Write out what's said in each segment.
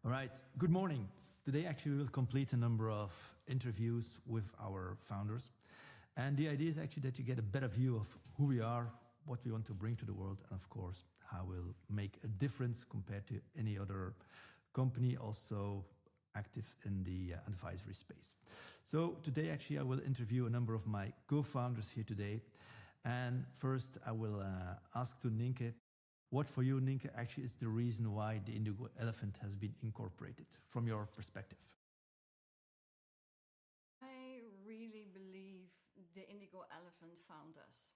All right, good morning. Today, actually, we will complete a number of interviews with our founders. And the idea is actually that you get a better view of who we are, what we want to bring to the world, and of course, how we'll make a difference compared to any other company also active in the advisory space. So today, actually, I will interview a number of my co-founders here today. And first, I will ask to Nienke, what for you, Nienke, actually is the reason why the Indigo elephant has been incorporated from your perspective? I really believe the Indigo elephant found us.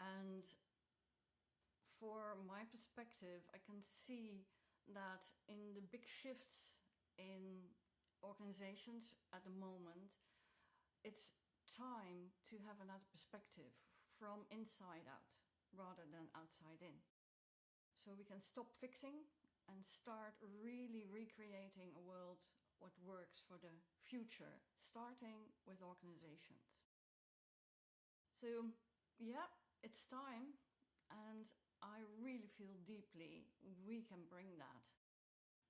And for my perspective, I can see that in the big shifts in organizations at the moment, it's time to have another perspective from inside out rather than outside in. So we can stop fixing and start really recreating a world what works for the future, starting with organizations. So yeah, it's time, and I really feel deeply we can bring that.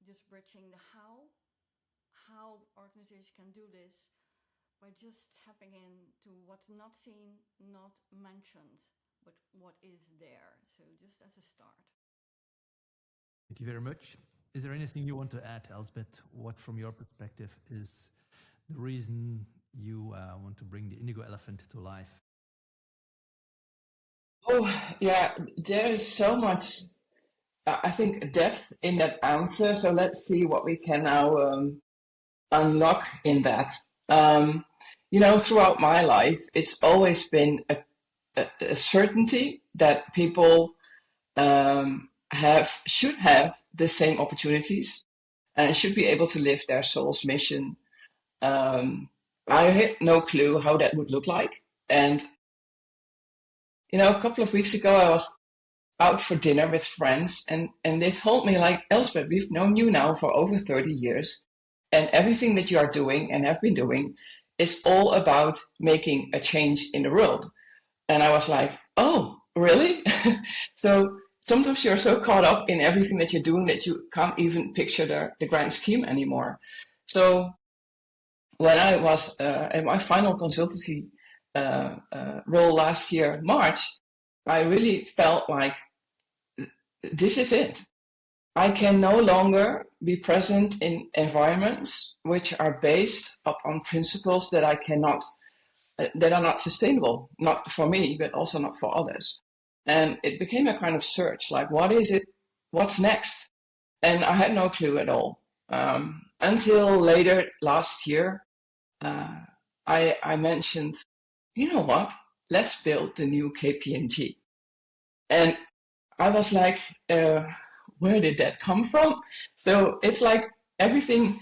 Just bridging the how organizations can do this by just tapping into what's not seen, not mentioned, but what is there. So just as a start. Thank you very much. Is there anything you want to add, Elsbeth? What, from your perspective, is the reason you want to bring the Indigo elephant to life? Oh, yeah, there is so much, I think, depth in that answer. So let's see what we can now unlock in that. Throughout my life, it's always been a certainty that people should have the same opportunities and should be able to live their soul's mission. I had no clue how that would look like. And a couple of weeks ago, I was out for dinner with friends, and they told me, like, Elsbeth, we've known you now for over 30 years, and everything that you are doing and have been doing is all about making a change in the world. And I was like, oh, really? So sometimes you're so caught up in everything that you're doing that you can't even picture the grand scheme anymore. So when I was in my final consultancy role last year, March, I really felt like this is it. I can no longer be present in environments which are based upon principles that that are not sustainable, not for me, but also not for others. And it became a kind of search, like, what is it? What's next? And I had no clue at all. Until later last year, I mentioned, you know what? Let's build the new KPMG. And I was like, where did that come from? So it's like everything,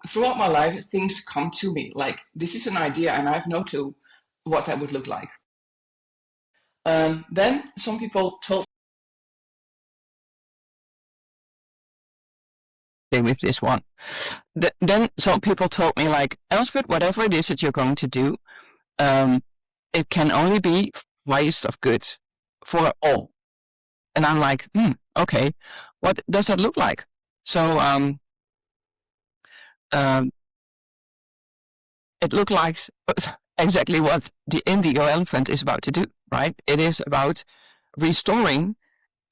throughout my life, things come to me. Like, this is an idea and I have no clue what that would look like. Then some people told me with this one. Then some people told me, like, Elsbeth, whatever it is that you're going to do, it can only be highest of good for all. And I'm like, okay, what does that look like? So it looked like exactly what the Indigo elephant is about to do, right? It is about restoring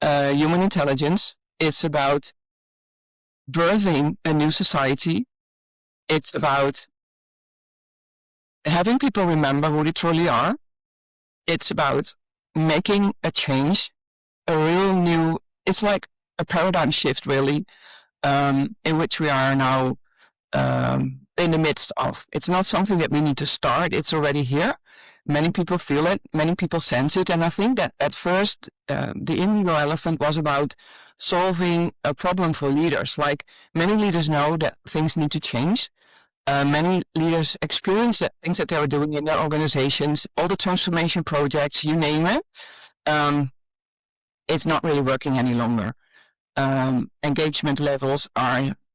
human intelligence. It's about birthing a new society. It's about having people remember who they truly are. It's about making a change, a real new, it's like a paradigm shift, really, in which we are now in the midst of. It's not something that we need to start. It's already here. Many people feel it. Many people sense it. And I think that at first, the Indigo elephant was about solving a problem for leaders. Like, many leaders know that things need to change. Many leaders experience the things that they are doing in their organizations, all the transformation projects, you name it. It's not really working any longer. Engagement levels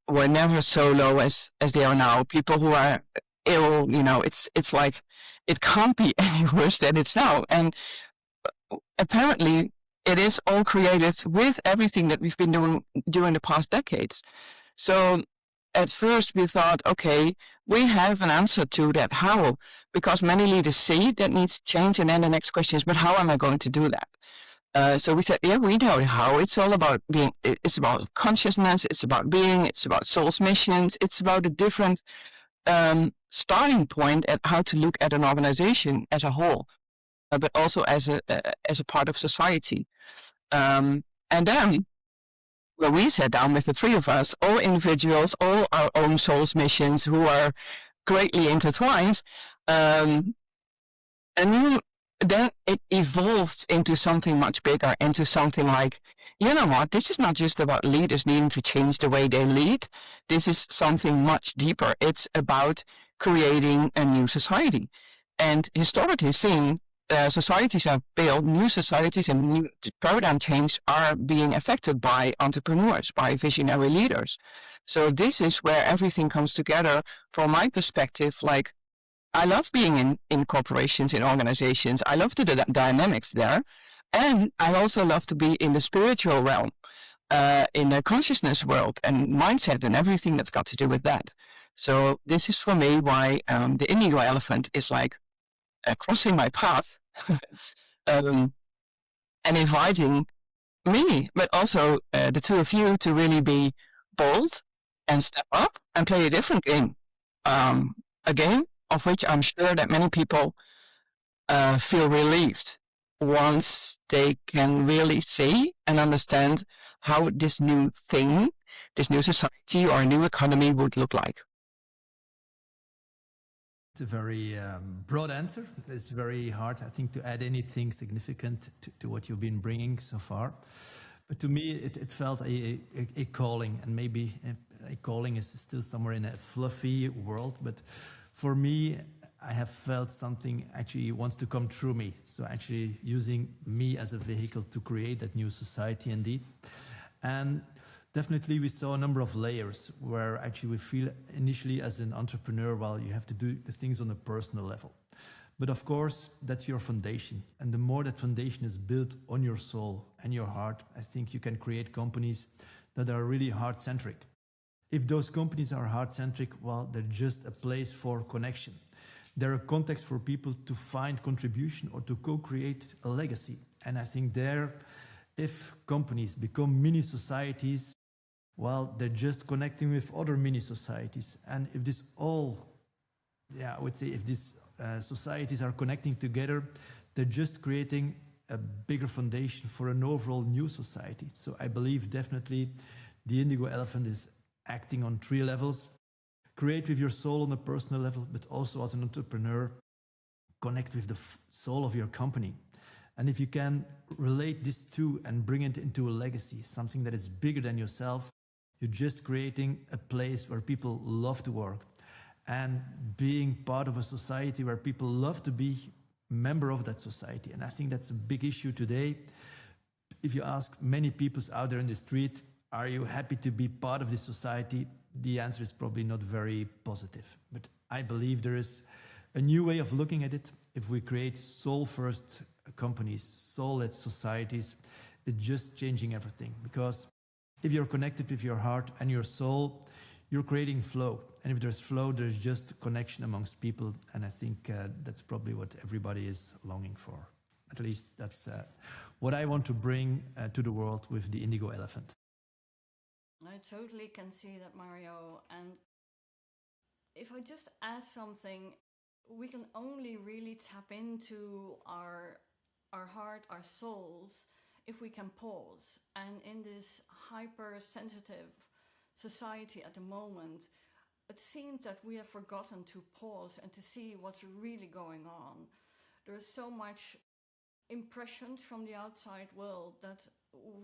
were never so low as they are now. People who are ill, it's like it can't be any worse than it's now. And apparently it is all created with everything that we've been doing during the past decades. So at first we thought, okay, we have an answer to that. How? Because many leaders see that needs change, and then the next question is, but how am I going to do that? So we said, yeah, we know how. It's all about being. It's about consciousness. It's about being. It's about soul's missions. It's about a different starting point at how to look at an organization as a whole, but also as a part of society. And then when we sat down with the three of us, all individuals, all our own soul's missions, who are greatly intertwined, and then it evolved into something much bigger, into something like, you know what, this is not just about leaders needing to change the way they lead. This is something much deeper. It's about creating a new society. And historically seen, societies are built, new societies and new paradigm change are being affected by entrepreneurs, by visionary leaders. So this is where everything comes together from my perspective. Like, I love being in corporations, in organizations. I love the dynamics there. And I also love to be in the spiritual realm, in the consciousness world and mindset and everything that's got to do with that. So this is for me why the Indigo elephant is like crossing my path and inviting me, but also the two of you to really be bold and step up and play a different game. A game of which I'm sure that many people feel relieved once they can really see and understand how this new thing, this new society or new economy would look like. It's a very broad answer. It's very hard, I think, to add anything significant to what you've been bringing so far. But to me, it felt a calling, and maybe a calling is still somewhere in a fluffy world. But for me, I have felt something actually wants to come through me. So actually using me as a vehicle to create that new society indeed. And definitely we saw a number of layers where actually we feel initially as an entrepreneur, well, you have to do the things on a personal level. But of course, that's your foundation. And the more that foundation is built on your soul and your heart, I think you can create companies that are really heart-centric. If those companies are heart-centric, well, they're just a place for connection. They're a context for people to find contribution or to co-create a legacy. And I think there, if companies become mini societies, well, they're just connecting with other mini societies. And if this all, I would say if these societies are connecting together, they're just creating a bigger foundation for an overall new society. So I believe definitely the Indigo Elephant is acting on 3 levels. Create with your soul on a personal level, but also as an entrepreneur, connect with the soul of your company. And if you can relate these two and bring it into a legacy, something that is bigger than yourself, you're just creating a place where people love to work and being part of a society where people love to be a member of that society. And I think that's a big issue today. If you ask many people out there in the street, are you happy to be part of this society? The answer is probably not very positive. But I believe there is a new way of looking at it. If we create soul-first companies, soul-led societies, it's just changing everything. Because if you're connected with your heart and your soul, you're creating flow. And if there's flow, there's just connection amongst people. And I think that's probably what everybody is longing for. At least that's what I want to bring to the world with the Indigo Elephant. I totally can see that, Mario. And if I just add something, we can only really tap into our heart, our souls, if we can pause. And in this hypersensitive society at the moment, it seems that we have forgotten to pause and to see what's really going on. There's so much impressions from the outside world that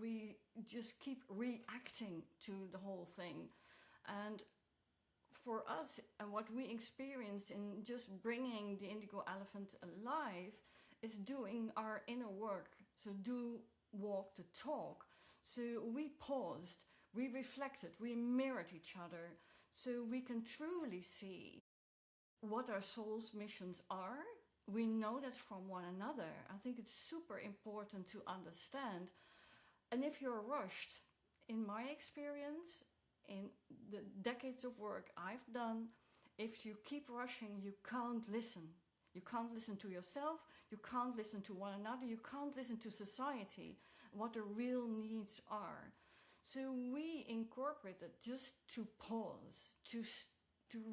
we just keep reacting to the whole thing. And for us, and what we experience in just bringing the Indigo Elephant alive is doing our inner work. So do walk the talk. So we paused, we reflected, we mirrored each other, so we can truly see what our soul's missions are, we know that from one another. I think it's super important to understand. And if you're rushed, in my experience, in the decades of work I've done, if you keep rushing, you can't listen. You can't listen to yourself, you can't listen to one another, you can't listen to society, what the real needs are. So we incorporated just to pause, to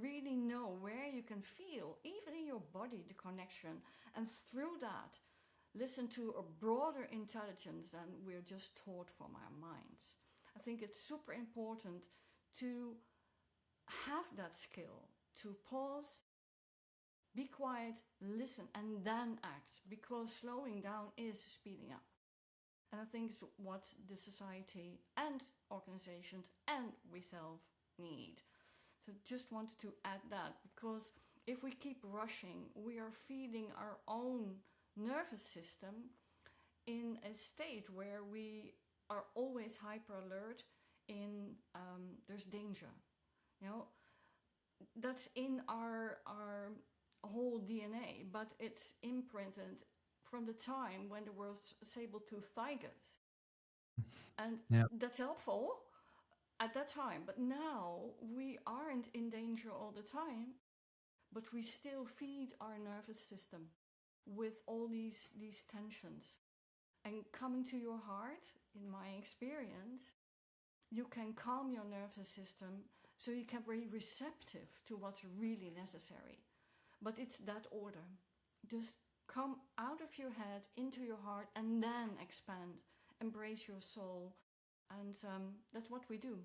really know where you can feel, even in your body, the connection. And through that, listen to a broader intelligence than we're just taught from our minds. I think it's super important to have that skill, to pause, be quiet, listen, and then act, because slowing down is speeding up. And I think it's what the society and organizations and we self need. So just wanted to add that, because if we keep rushing, we are feeding our own nervous system in a state where we are always hyper alert in there's danger. You know, that's in our whole DNA, but it's imprinted from the time when there was saber-toothed tigers. And Yeah. that's helpful at that time. But now we aren't in danger all the time, but we still feed our nervous system with all these tensions. And coming to your heart, in my experience, you can calm your nervous system so you can be receptive to what's really necessary. But it's that order. Just come out of your head into your heart and then expand. Embrace your soul. And that's what we do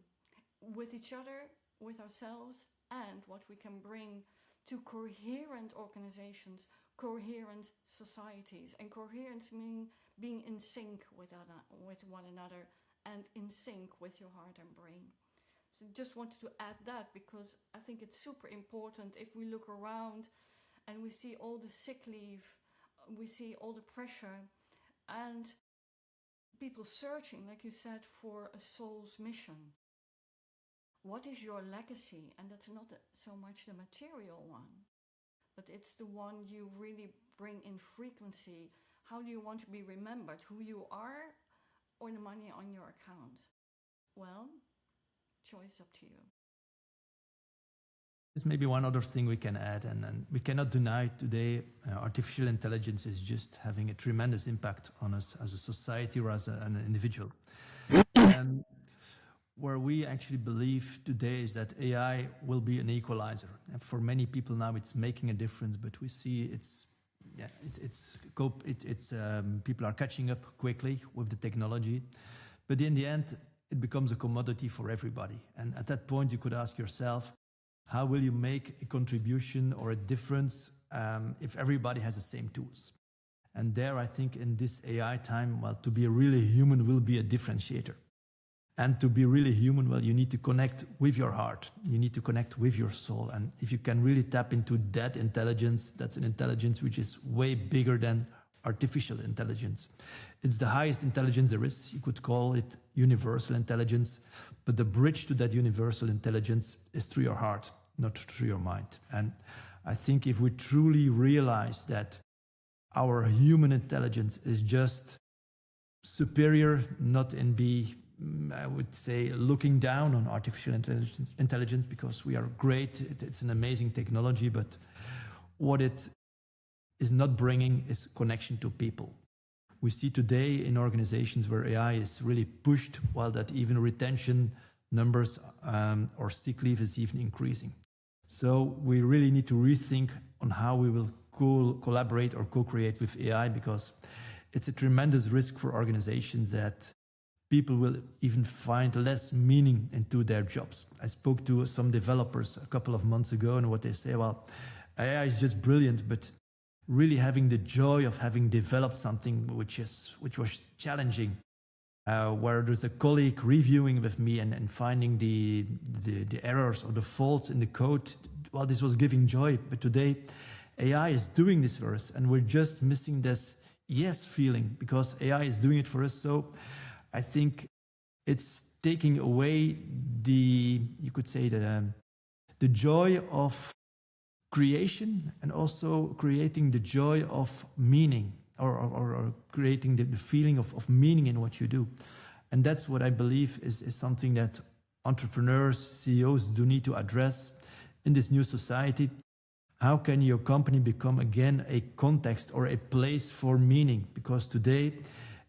with each other, with ourselves, and what we can bring to coherent organizations, coherent societies. And coherence means being in sync with one another and in sync with your heart and brain. So just wanted to add that, because I think it's super important. If we look around and we see all the sick leave, we see all the pressure, and people searching, like you said, for a soul's mission. What is your legacy? And that's not so much the material one, but it's the one you really bring in frequency. How do you want to be remembered? Who you are, or the money on your account? Well, choice up to you. There's maybe one other thing we can add, and we cannot deny today artificial intelligence is just having a tremendous impact on us as a society or as an individual. And where we actually believe today is that AI will be an equalizer. And for many people now, it's making a difference, but we see people are catching up quickly with the technology. But in the end, it becomes a commodity for everybody. And at that point, you could ask yourself, how will you make a contribution or a difference if everybody has the same tools? And there, I think in this AI time, well, to be really human will be a differentiator. And to be really human, well, you need to connect with your heart. You need to connect with your soul. And if you can really tap into that intelligence, that's an intelligence which is way bigger than artificial intelligence. It's the highest intelligence there is. You could call it universal intelligence. But the bridge to that universal intelligence is through your heart, not through your mind. And I think if we truly realize that our human intelligence is just superior, not in I would say, looking down on artificial intelligence, because we are great. It's an amazing technology, but what it is not bringing is connection to people. We see today in organizations where AI is really pushed, while that even retention numbers or sick leave is even increasing. So we really need to rethink on how we will collaborate or co-create with AI, because it's a tremendous risk for organizations that people will even find less meaning into their jobs. I spoke to some developers a couple of months ago, and what they say, well, AI is just brilliant, but really having the joy of having developed something which was challenging, where there's a colleague reviewing with me and finding the errors or the faults in the code, well, this was giving joy. But today, AI is doing this for us, and we're just missing this yes feeling, because AI is doing it for us. So I think it's taking away you could say the joy of creation and also creating the joy of meaning, or creating the feeling of meaning in what you do. And that's what I believe is something that entrepreneurs, CEOs do need to address in this new society. How can your company become again a context or a place for meaning? Because today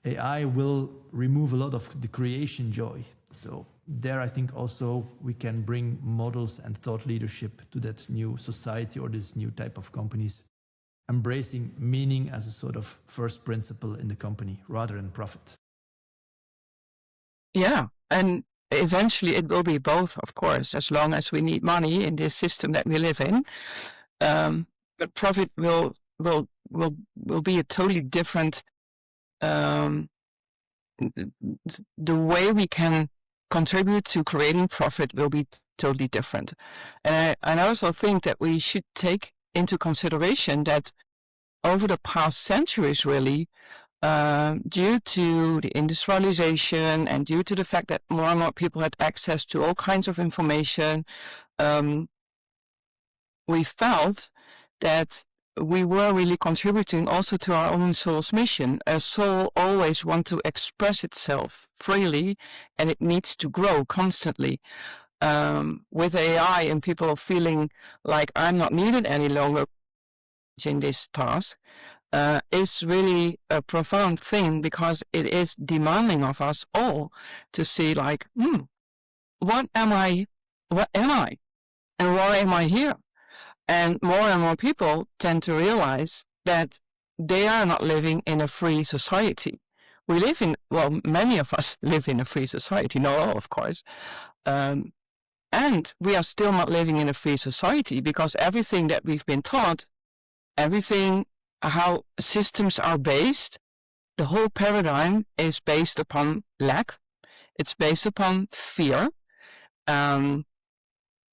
AI will remove a lot of the creation joy. So there I think also we can bring models and thought leadership to that new society or this new type of companies, embracing meaning as a sort of first principle in the company rather than profit. Yeah, and eventually it will be both, of course, as long as we need money in this system that we live in. But profit will be a totally different. The way we can contribute to creating profit will be totally different, and I also think that we should take into consideration that over the past centuries, really, due to the industrialization and due to the fact that more and more people had access to all kinds of information, we felt that we were really contributing also to our own soul's mission. A soul always wants to express itself freely, and it needs to grow constantly. With AI and people feeling like I'm not needed any longer in this task, is really a profound thing, because it is demanding of us all to see like, what am I, and why am I here? And more people tend to realize that they are not living in a free society. We live in, well, many of us live in a free society, not all, of course. And we are still not living in a free society, because everything that we've been taught, everything, how systems are based, the whole paradigm is based upon lack. It's based upon fear. And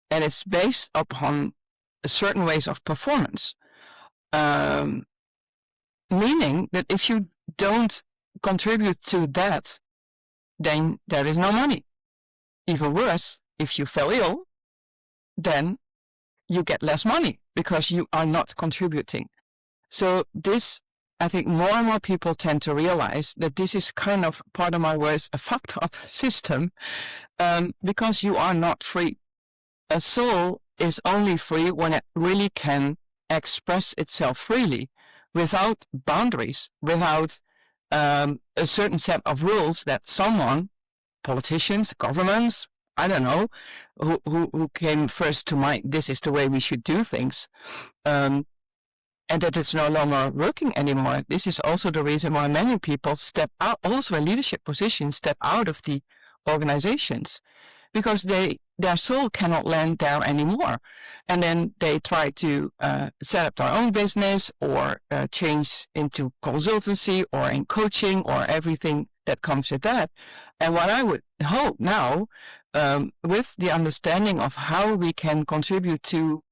it's based upon certain ways of performance. Meaning that if you don't contribute to that, then there is no money. Even worse, if you fell ill, then you get less money because you are not contributing. So this, I think more and more people tend to realize that this is kind of, pardon my words, a fucked up system, because you are not free. A soul is only free when it really can express itself freely, without boundaries, without a certain set of rules that someone, politicians, governments, I don't know, who came first to mind, this is the way we should do things, and that it's no longer working anymore. This is also the reason why many people step out, also in leadership positions, step out of the organizations, because their soul cannot land there anymore. And then they try to set up their own business, or change into consultancy or in coaching or everything that comes with that. And what I would hope now, with the understanding of how we can contribute to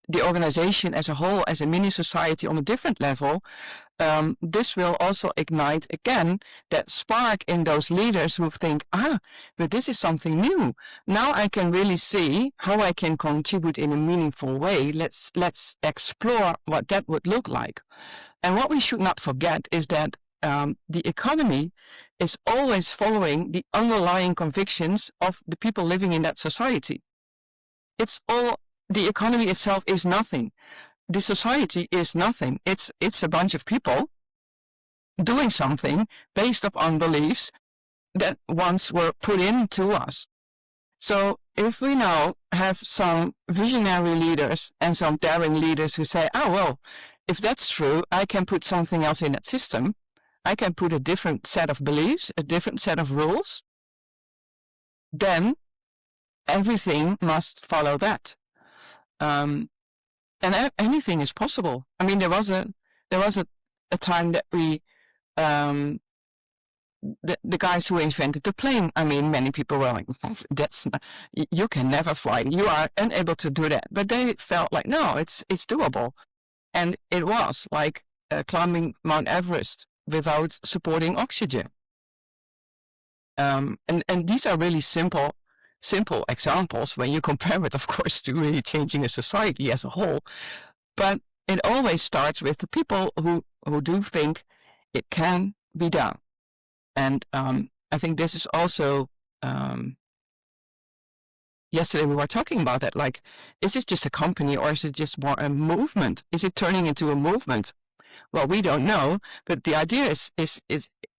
the organization as a whole, as a mini society on a different level, this will also ignite again that spark in those leaders who think, but this is something new. Now I can really see how I can contribute in a meaningful way. Let's explore what that would look like. And what we should not forget is that the economy is always following the underlying convictions of the people living in that society. It's all, the economy itself is nothing. The society is nothing. It's a bunch of people doing something based upon beliefs that once were put into us. So if we now have some visionary leaders and some daring leaders who say, well, if that's true, I can put something else in that system. I can put a different set of beliefs, a different set of rules. Then everything must follow that. And anything is possible. I mean, there was a time that we, the guys who invented the plane, I mean, many people were like, you can never fly. You are unable to do that. But they felt like, no, it's doable. And it was like climbing Mount Everest without supporting oxygen. And these are really simple simple examples when you compare it, of course, to really changing a society as a whole. But it always starts with the people who do think it can be done. And I think this is also, yesterday we were talking about that, like, is this just a company or is it just more a movement? Is it turning into a movement? Well, we don't know, but the idea is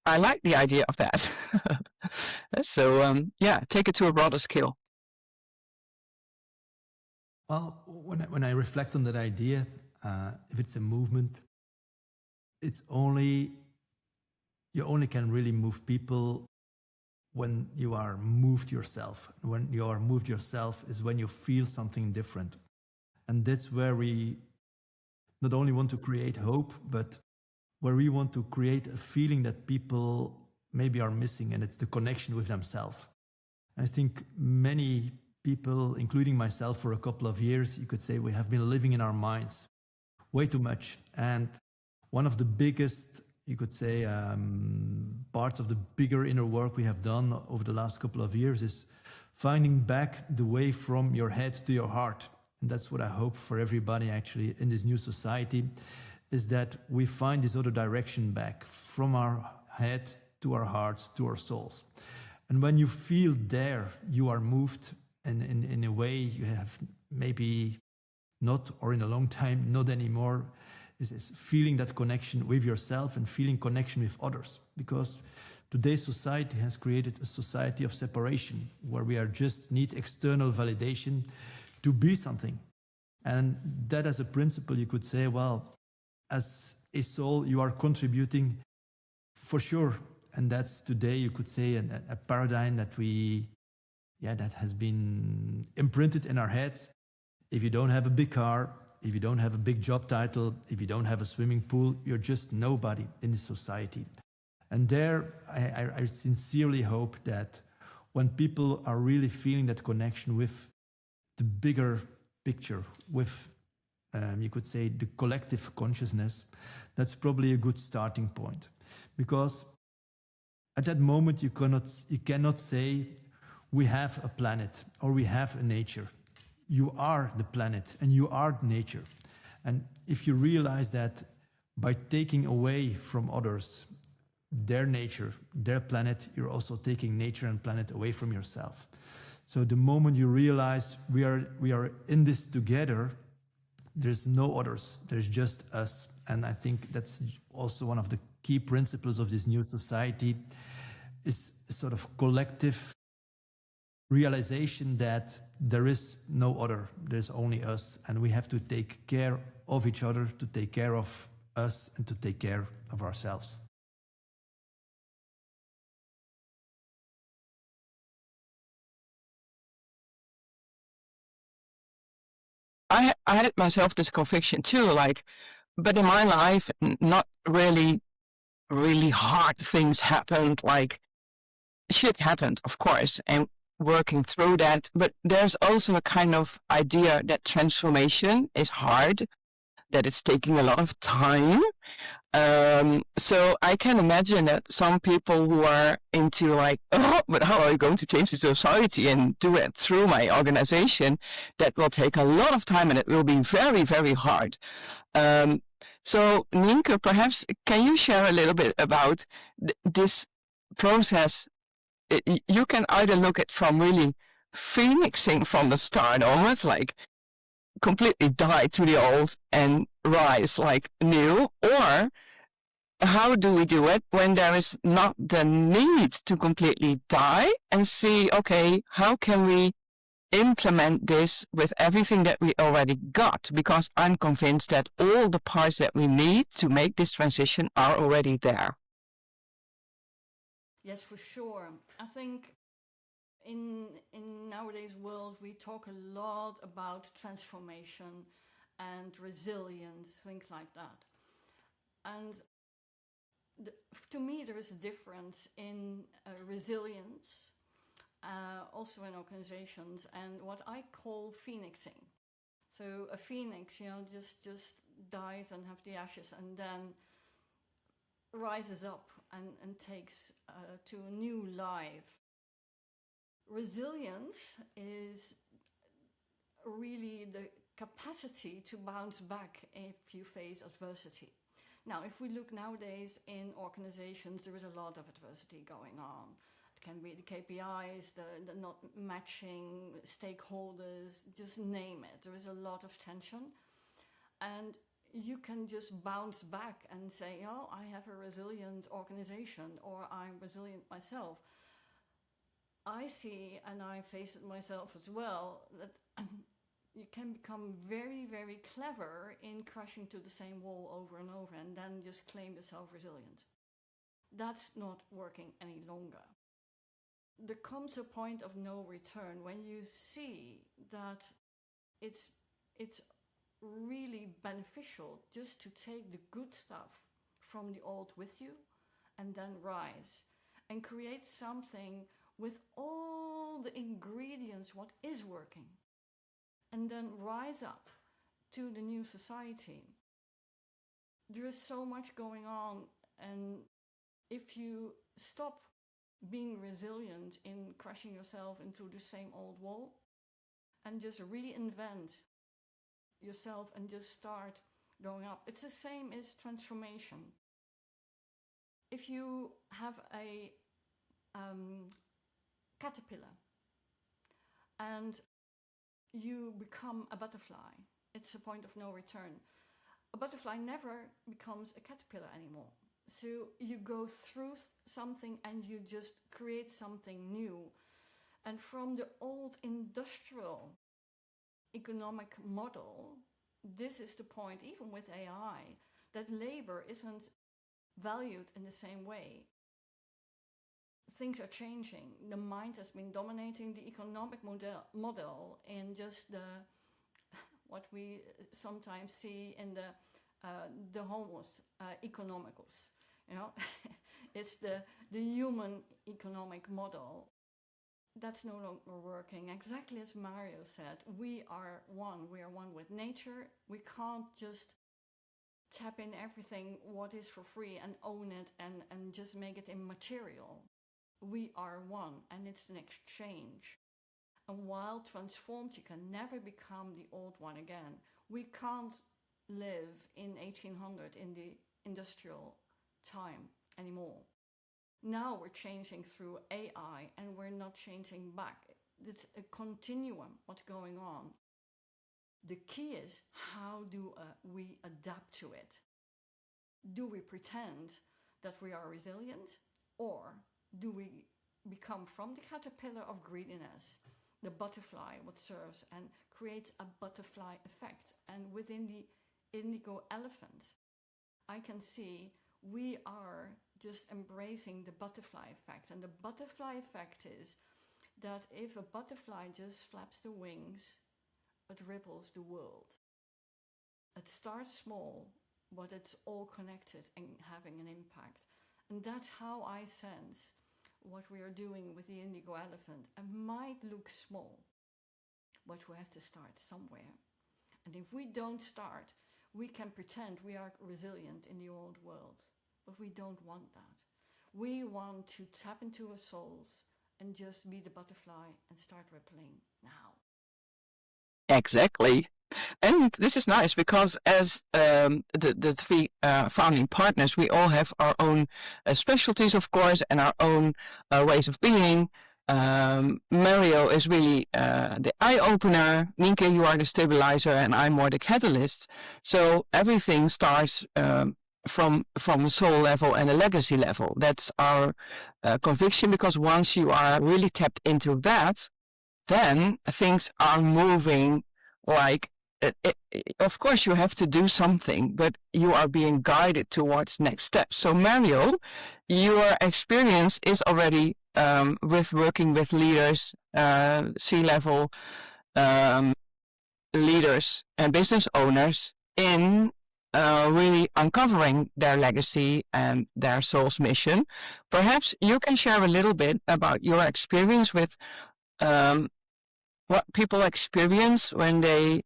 I like the idea of that. So yeah, take it to a broader scale. Well, when I reflect on that idea, if it's a movement, it's only, you only can really move people when you are moved yourself. When you are moved yourself is when you feel something different. And that's where we not only want to create hope, but where we want to create a feeling that people maybe are missing, and it's the connection with themselves. I think many people, including myself for a couple of years, you could say we have been living in our minds way too much. And one of the biggest, you could say, parts of the bigger inner work we have done over the last couple of years is finding back the way from your head to your heart. And that's what I hope for everybody actually in this new society, is that we find this other direction back from our head to our hearts, to our souls. And when you feel there, you are moved, and in a way you have maybe not, or in a long time, not anymore, is feeling that connection with yourself and feeling connection with others. Because today's society has created a society of separation where we are just need external validation to be something. And that as a principle, you could say, well, as a soul, you are contributing for sure. And that's today, you could say, a paradigm that that has been imprinted in our heads. If you don't have a big car, if you don't have a big job title, if you don't have a swimming pool, you're just nobody in this society. And there, I sincerely hope that when people are really feeling that connection with the bigger picture, with, you could say, the collective consciousness, that's probably a good starting point. Because at that moment, you cannot say, we have a planet or we have a nature. You are the planet and you are nature. And if you realize that by taking away from others their nature, their planet, you're also taking nature and planet away from yourself. So the moment you realize we are in this together, there's no others, there's just us. And I think that's also one of the key principles of this new society, is a sort of collective realization that there is no other, there's only us, and we have to take care of each other, to take care of us, and to take care of ourselves. I had myself this conviction too, like, but in my life, not really, really hard things happened. Like, shit happened, of course, and working through that. But there's also a kind of idea that transformation is hard, that it's taking a lot of time. So I can imagine that some people who are into like, oh, but how are you going to change the society and do it through my organization? That will take a lot of time and it will be very, very hard. So Nienke, perhaps can you share a little bit about this process? You can either look at from really phoenixing from the start onwards, like completely die to the old and rise like new, or how do we do it when there is not the need to completely die, and see, okay, how can we implement this with everything that we already got? Because I'm convinced that all the parts that we need to make this transition are already there. Yes, for sure. I think in nowadays world we talk a lot about transformation and resilience, things like that. And to me, there is a difference in resilience, also in organizations, and what I call phoenixing. So a phoenix, just dies and have the ashes, and then rises up and takes to a new life. Resilience is really the capacity to bounce back if you face adversity. Now, if we look nowadays in organizations, there is a lot of adversity going on. It can be the KPIs, the not matching stakeholders, just name it. There is a lot of tension. And you can just bounce back and say, oh, I have a resilient organization, or I'm resilient myself. I see, and I face it myself as well, that you can become very, very clever in crashing to the same wall over and over and then just claim yourself resilient. That's not working any longer. There comes a point of no return when you see that it's really beneficial just to take the good stuff from the old with you and then rise and create something with all the ingredients, what is working, and then rise up to the new society. There is so much going on, and if you stop being resilient in crashing yourself into the same old wall and just reinvent yourself and just start going up, it's the same as transformation. If you have a caterpillar and you become a butterfly, it's a point of no return. A butterfly never becomes a caterpillar anymore. So you go through something and you just create something new. And from the old industrial economic model, this is the point, even with AI, that labor isn't valued in the same way. Things are changing. The mind has been dominating the economic model in just what we sometimes see in the homos economicus. You know, it's the human economic model. That's no longer working. Exactly as Mario said, we are one. We are one with nature. We can't just tap in everything what is for free and own it and just make it immaterial. We are one, and it's an exchange. And while transformed, you can never become the old one again. We can't live in 1800 in the industrial time anymore. Now we're changing through AI, and we're not changing back. It's a continuum, what's going on. The key is, how do we adapt to it? Do we pretend that we are resilient, or do we become from the caterpillar of greediness, the butterfly, what serves, and create a butterfly effect? And within the indigo elephant, I can see we are just embracing the butterfly effect. And the butterfly effect is that if a butterfly just flaps the wings, it ripples the world. It starts small, but it's all connected and having an impact. And that's how I sense what we are doing with the indigo elephant. It might look small, but we have to start somewhere. And if we don't start, we can pretend we are resilient in the old world, but we don't want that. We want to tap into our souls and just be the butterfly and start rippling now. Exactly. And this is nice because as the three founding partners, we all have our own specialties, of course, and our own ways of being. Mario is really the eye-opener. Nienke, you are the stabilizer, and I'm more the catalyst. So everything starts from a soul level and a legacy level. That's our conviction, because once you are really tapped into that, then things are moving like, of course you have to do something, but you are being guided towards next steps. So Mario, your experience is already with working with leaders, C-level leaders and business owners in really uncovering their legacy and their soul's mission. Perhaps you can share a little bit about your experience with what people experience when they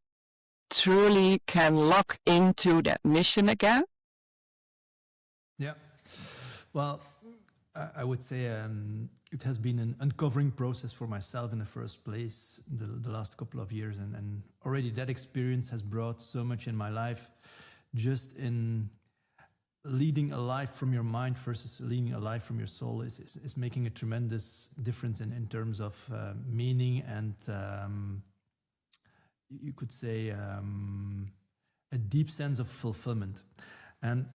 truly can lock into that mission again? Yeah. Well, I would say it has been an uncovering process for myself in the first place, the last couple of years. And already that experience has brought so much in my life, just in leading a life from your mind versus leading a life from your soul is making a tremendous difference in terms of meaning and you could say a deep sense of fulfillment. And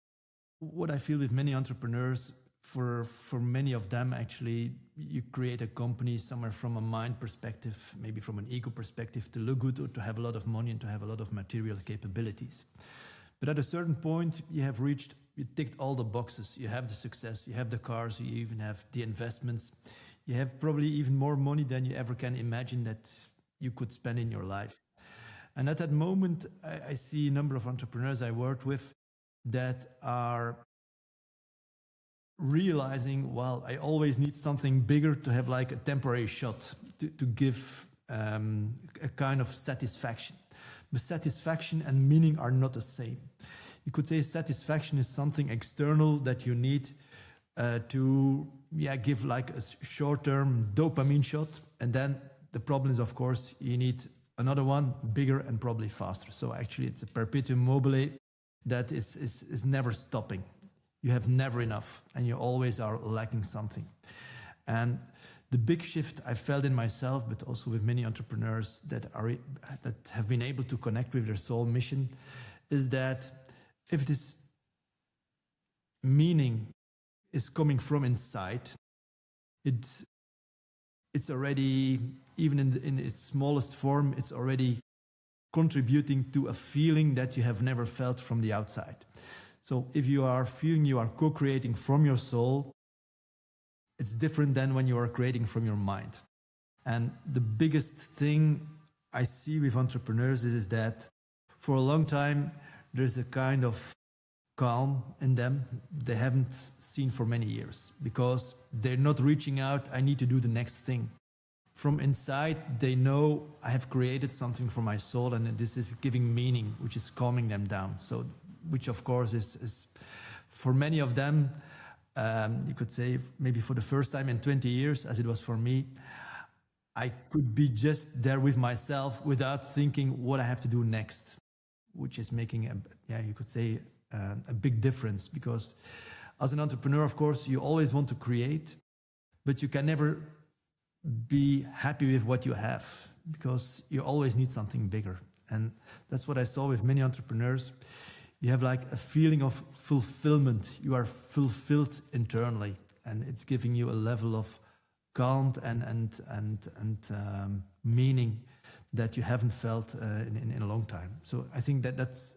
what I feel with many entrepreneurs, for many of them, actually, you create a company somewhere from a mind perspective, maybe from an ego perspective, to look good or to have a lot of money and to have a lot of material capabilities. But at a certain point, you ticked all the boxes. You have the success, you have the cars, you even have the investments. You have probably even more money than you ever can imagine that you could spend in your life. And at that moment, I see a number of entrepreneurs I worked with that are realizing, well, I always need something bigger to have like a temporary shot to give a kind of satisfaction. But satisfaction and meaning are not the same. You could say satisfaction is something external that you need to give like a short-term dopamine shot. And then the problem is, of course, you need another one, bigger and probably faster. So actually it's a perpetuum mobile that is never stopping. You have never enough and you always are lacking something. And the big shift I felt in myself, but also with many entrepreneurs that have been able to connect with their soul mission, is that if this meaning is coming from inside, it's already, even in its smallest form, it's already contributing to a feeling that you have never felt from the outside. So if you are feeling you are co-creating from your soul, it's different than when you are creating from your mind. And the biggest thing I see with entrepreneurs is that for a long time, there's a kind of calm in them they haven't seen for many years because they're not reaching out, I need to do the next thing. From inside, they know I have created something for my soul and this is giving meaning, which is calming them down. So, which of course is for many of them, you could say maybe for the first time in 20 years, as it was for me, I could be just there with myself without thinking what I have to do next, which is making you could say a big difference. Because as an entrepreneur, of course, you always want to create, but you can never be happy with what you have because you always need something bigger. And that's what I saw with many entrepreneurs. You have like a feeling of fulfillment. You are fulfilled internally, and it's giving you a level of calm and meaning that you haven't felt in a long time. So I think that's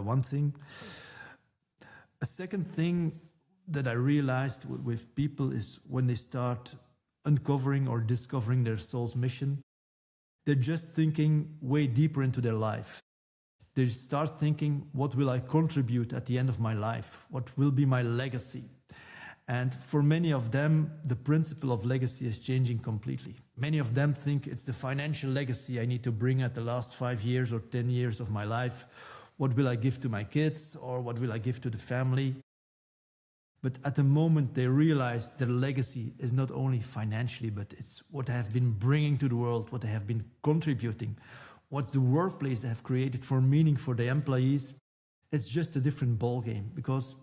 one thing. A second thing that I realized with people is when they start uncovering or discovering their soul's mission, they're just thinking way deeper into their life. They start thinking, what will I contribute at the end of my life? What will be my legacy? And for many of them, the principle of legacy is changing completely. Many of them think it's the financial legacy I need to bring at the last 5 years or 10 years of my life. What will I give to my kids or what will I give to the family? But at the moment they realize their legacy is not only financially, but it's what they have been bringing to the world, what they have been contributing, what's the workplace they have created for meaning for the employees. It's just a different ballgame because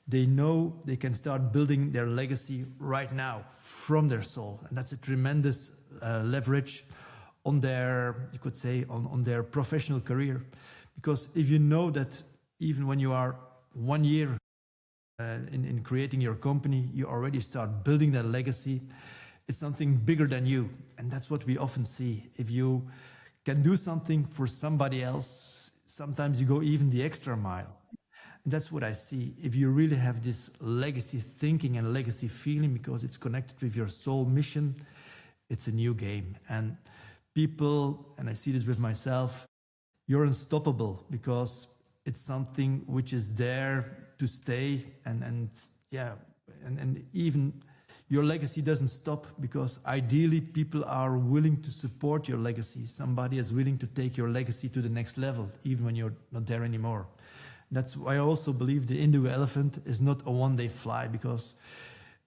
they know they can start building their legacy right now from their soul. And that's a tremendous leverage on their, you could say, on their professional career. Because if you know that even when you are 1 year in creating your company, you already start building that legacy. It's something bigger than you. And that's what we often see. If you can do something for somebody else, sometimes you go even the extra mile. And that's what I see. If you really have this legacy thinking and legacy feeling because it's connected with your soul mission, it's a new game. And people, and I see this with myself, you're unstoppable because it's something which is there to stay, and even your legacy doesn't stop because ideally people are willing to support your legacy. Somebody is willing to take your legacy to the next level, even when you're not there anymore. That's why I also believe the Indigo elephant is not a one-day fly, because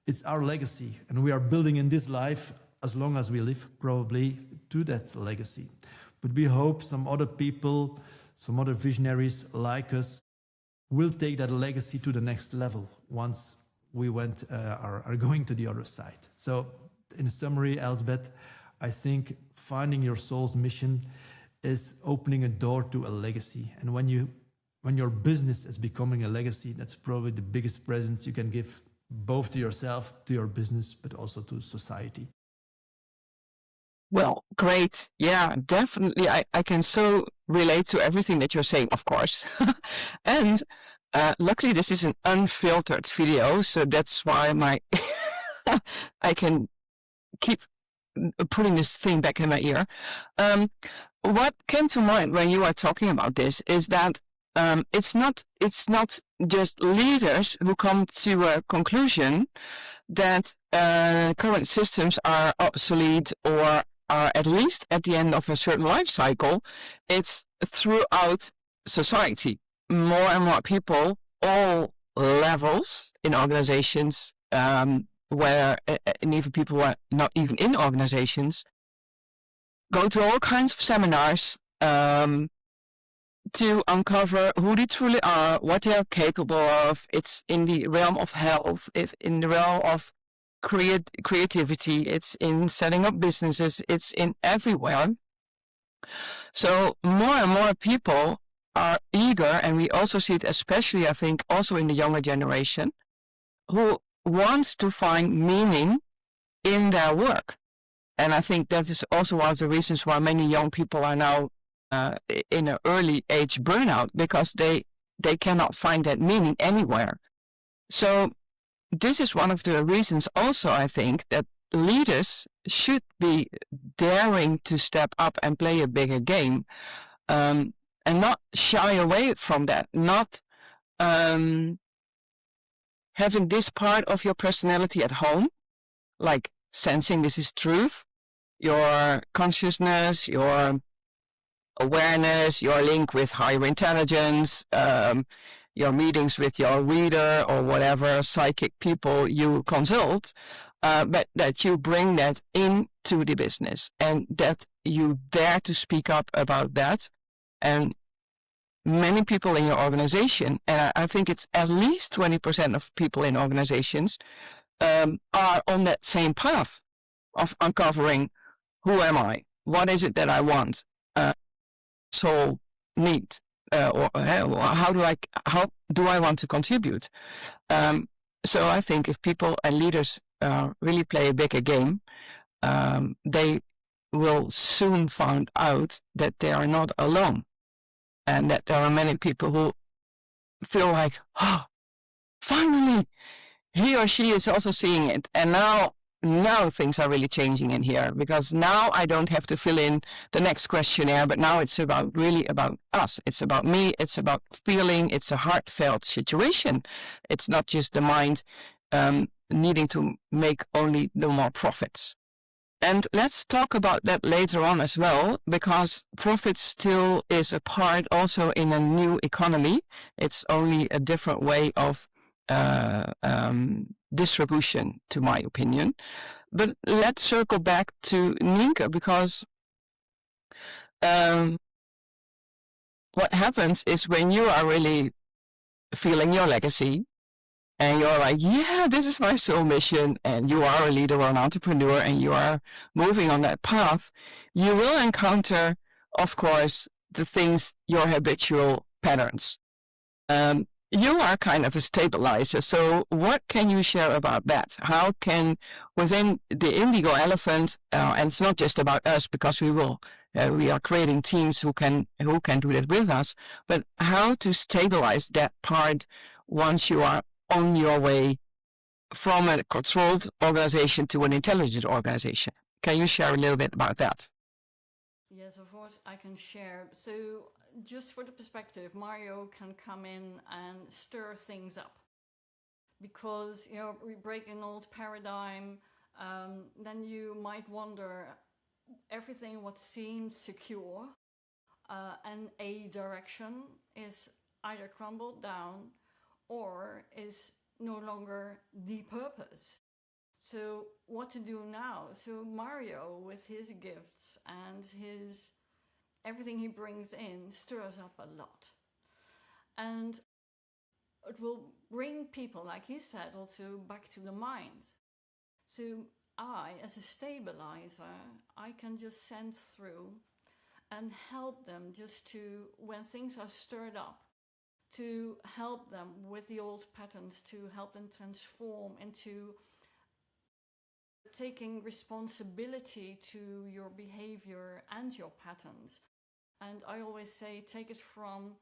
it's our legacy, and we are building in this life, as long as we live, probably to that legacy. But we hope some other people, some other visionaries like us, will take that legacy to the next level once we are going to the other side. So, in summary, Elsbeth, I think finding your soul's mission is opening a door to a legacy. And when your business is becoming a legacy, that's probably the biggest present you can give, both to yourself, to your business, but also to society. Well, great. Yeah, definitely. I can so relate to everything that you're saying, of course. And luckily, this is an unfiltered video, so that's why I can keep putting this thing back in my ear. What came to mind when you were talking about this is that it's not just leaders who come to a conclusion that current systems are obsolete or are at least at the end of a certain life cycle. It's throughout society. More and more people, all levels in organizations, where and even people who are not even in organizations, go to all kinds of seminars to uncover who they truly are, what they are capable of. It's in the realm of health, in the realm of creativity, it's in setting up businesses, it's in everywhere. So more and more people are eager, and we also see it especially, I think, also in the younger generation, who wants to find meaning in their work. And I think that is also one of the reasons why many young people are now in an early age burnout, because they cannot find that meaning anywhere. So this is one of the reasons also, I think, that leaders should be daring to step up and play a bigger game, and not shy away from that, not having this part of your personality at home, like sensing this is truth, your consciousness, your awareness, your link with higher intelligence, your meetings with your reader or whatever psychic people you consult, but that you bring that into the business and that you dare to speak up about that. And many people in your organization, and I think it's at least 20% of people in organizations, are on that same path of uncovering, who am I? What is it that I want? Soul need, or how do I want to contribute? So I think if people and leaders really play a bigger game, they will soon find out that they are not alone, and that there are many people who feel like, oh, finally, he or she is also seeing it, and now things are really changing in here, because now I don't have to fill in the next questionnaire, but now it's really about us. It's about me. It's about feeling. It's a heartfelt situation. It's not just the mind needing to make only the more profits. And let's talk about that later on as well, because profit still is a part also in a new economy. It's only a different way of distribution, to my opinion. But let's circle back to Nienke, because what happens is when you are really feeling your legacy and you're like, yeah, this is my soul mission, and you are a leader or an entrepreneur and you are moving on that path, you will encounter, of course, the things, your habitual patterns. You are kind of a stabilizer. So what can you share about that? How can, within the Indigo Elephant, and it's not just about us, because we are creating teams who can do that with us, but how to stabilize that part once you are on your way from a controlled organization to an intelligent organization? Can you share a little bit about that? Yes, of course I can share. So just for the perspective, Mario can come in and stir things up, because we break an old paradigm. Then you might wonder, everything what seems secure and a direction is either crumbled down or is no longer the purpose. So what to do now? So Mario, with his gifts and his everything he brings in, stirs up a lot. And it will bring people, like he said, also back to the mind. So I, as a stabilizer, I can just sense through and help them just to, when things are stirred up, to help them with the old patterns, to help them transform into taking responsibility to your behavior and your patterns. And I always say, take it from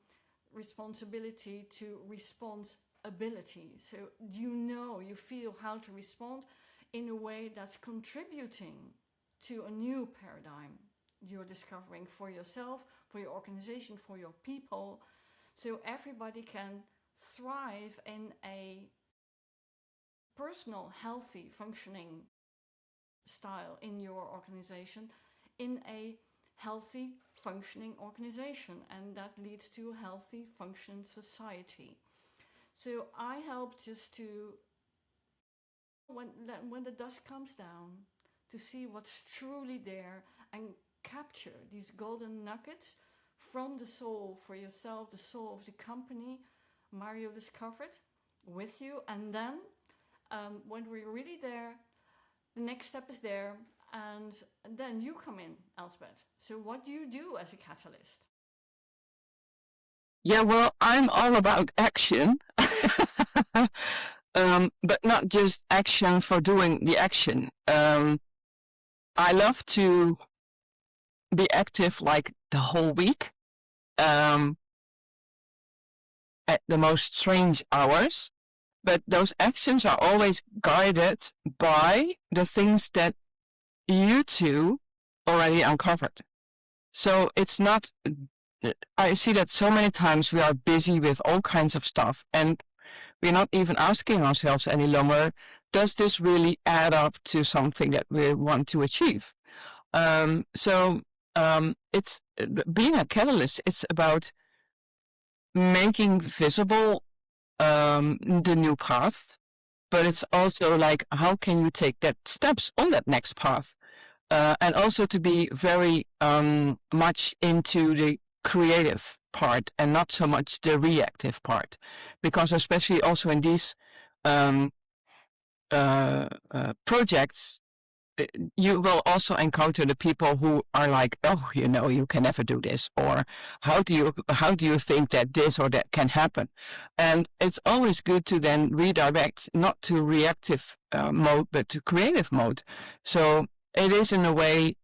responsibility to responsibility. So you feel how to respond in a way that's contributing to a new paradigm you're discovering for yourself, for your organization, for your people. So everybody can thrive in a personal, healthy, functioning style in your organization, in a healthy, functioning organization, and that leads to a healthy, functioning society. So I help just to, when the dust comes down, to see what's truly there and capture these golden nuggets from the soul for yourself, the soul of the company Mario discovered with you. And then when we're really there, the next step is there, and then you come in, Elspeth. So what do you do as a catalyst? Yeah, well, I'm all about action, but not just action for doing the action. I love to be active like the whole week, at the most strange hours. But those actions are always guided by the things that you two already uncovered. So it's not, I see that so many times we are busy with all kinds of stuff, and we're not even asking ourselves any longer, does this really add up to something that we want to achieve? It's being a catalyst. It's about making visible the new path, but it's also like, how can you take that steps on that next path? And also to be very much into the creative part and not so much the reactive part, because especially also in these projects, you will also encounter the people who are like, oh, you can never do this, or how do you think that this or that can happen? And it's always good to then redirect, not to reactive mode, but to creative mode. So it is in a way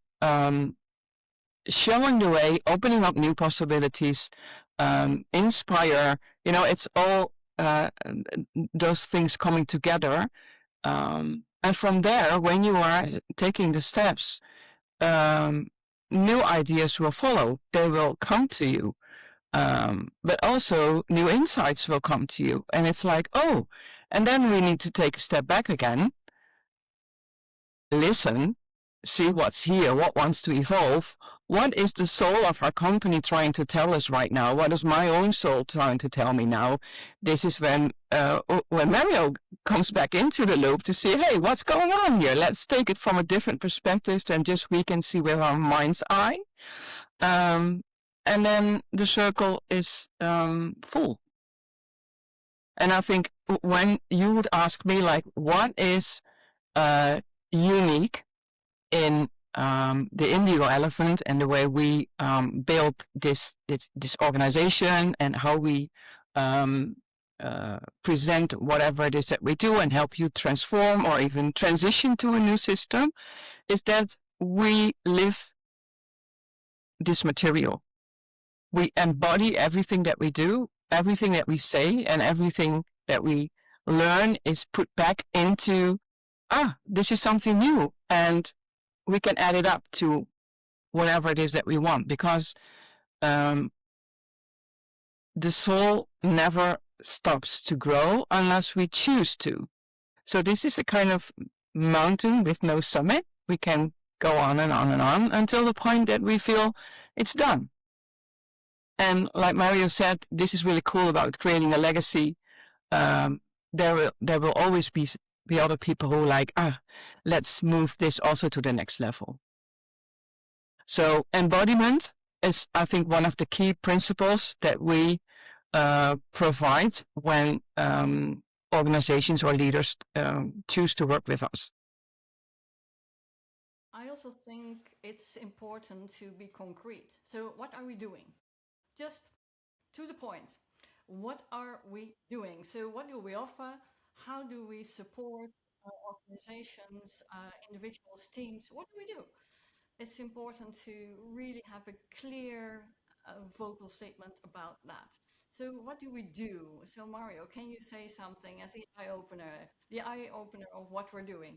showing the way, opening up new possibilities, inspire. It's all those things coming together. And from there, when you are taking the steps, new ideas will follow. They will come to you. But also new insights will come to you. And it's like, oh, and then we need to take a step back again, listen, see what's here, what wants to evolve. What is the soul of our company trying to tell us right now? What is my own soul trying to tell me now? This is when Mario comes back into the loop to see, hey, what's going on here? Let's take it from a different perspective than just we can see with our mind's eye. And then the circle is full. And I think when you would ask me, like, what is unique in the Indigo Elephant and the way we build this organization and how we present whatever it is that we do and help you transform or even transition to a new system, is that we live this material. We embody everything that we do, everything that we say, and everything that we learn is put back into, this is something new, and we can add it up to whatever it is that we want, because the soul never stops to grow unless we choose to. So this is a kind of mountain with no summit. We can go on and on and on until the point that we feel it's done. And like Mario said, this is really cool about creating a legacy. There will always be be other people who like, let's move this also to the next level. So embodiment is, I think, one of the key principles that we provide when organizations or leaders choose to work with us. I also think it's important to be concrete. So what are we doing? Just to the point. What are we doing? So what do we offer? How do we support organizations, individuals, teams? What do we do? It's important to really have a clear vocal statement about that. So what do we do? So Mario, can you say something as the eye opener of what we're doing?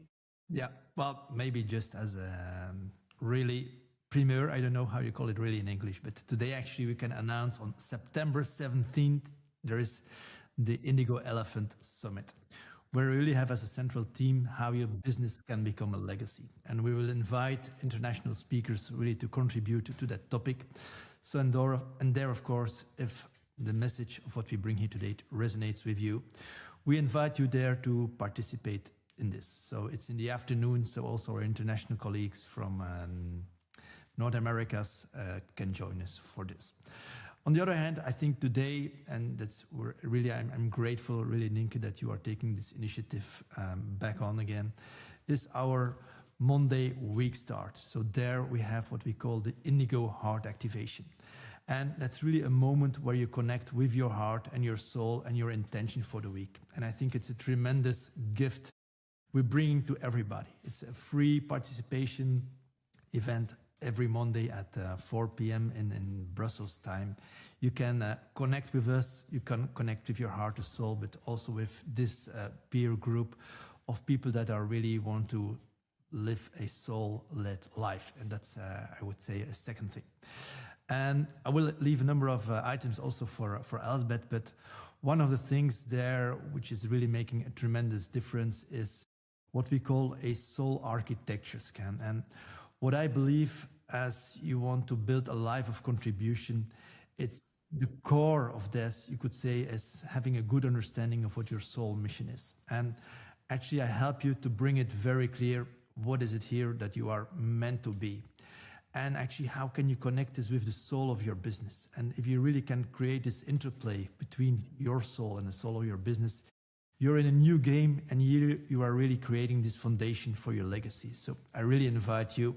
Yeah, well, maybe just as a really premiere, I don't know how you call it really in English, but today actually we can announce on September 17th, there is the Indigo Elephant Summit, where we really have as a central theme how your business can become a legacy. And we will invite international speakers really to contribute to that topic. So, and there, of course, if the message of what we bring here today resonates with you, we invite you there to participate in this. So it's in the afternoon, so also our international colleagues from North Americas can join us for this. On the other hand, I think today, and that's really, I'm grateful, really, Nienke, that you are taking this initiative back on again, is our Monday week start. So there we have what we call the Indigo Heart Activation. And that's really a moment where you connect with your heart and your soul and your intention for the week. And I think it's a tremendous gift we're bringing to everybody. It's a free participation event every Monday at 4 p.m. in Brussels time. You can connect with us, you can connect with your heart or soul, but also with this peer group of people that are really want to live a soul-led life. And that's, I would say, a second thing. And I will leave a number of items also for Elsbeth, but one of the things there which is really making a tremendous difference is what we call a soul architecture scan. And what I believe, as you want to build a life of contribution, it's the core of this, you could say, is having a good understanding of what your soul mission is. And actually, I help you to bring it very clear, what is it here that you are meant to be? And actually, how can you connect this with the soul of your business? And if you really can create this interplay between your soul and the soul of your business, you're in a new game, and you are really creating this foundation for your legacy. So I really invite you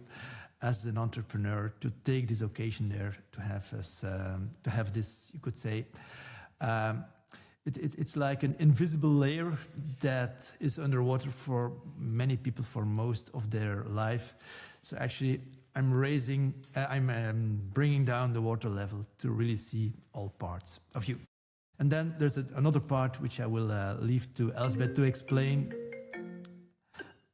as an entrepreneur to take this occasion there to have us, to have this, you could say, it's like an invisible layer that is underwater for many people for most of their life. So actually, I'm bringing down the water level to really see all parts of you. And then there's another part which I will leave to Elsbeth to explain.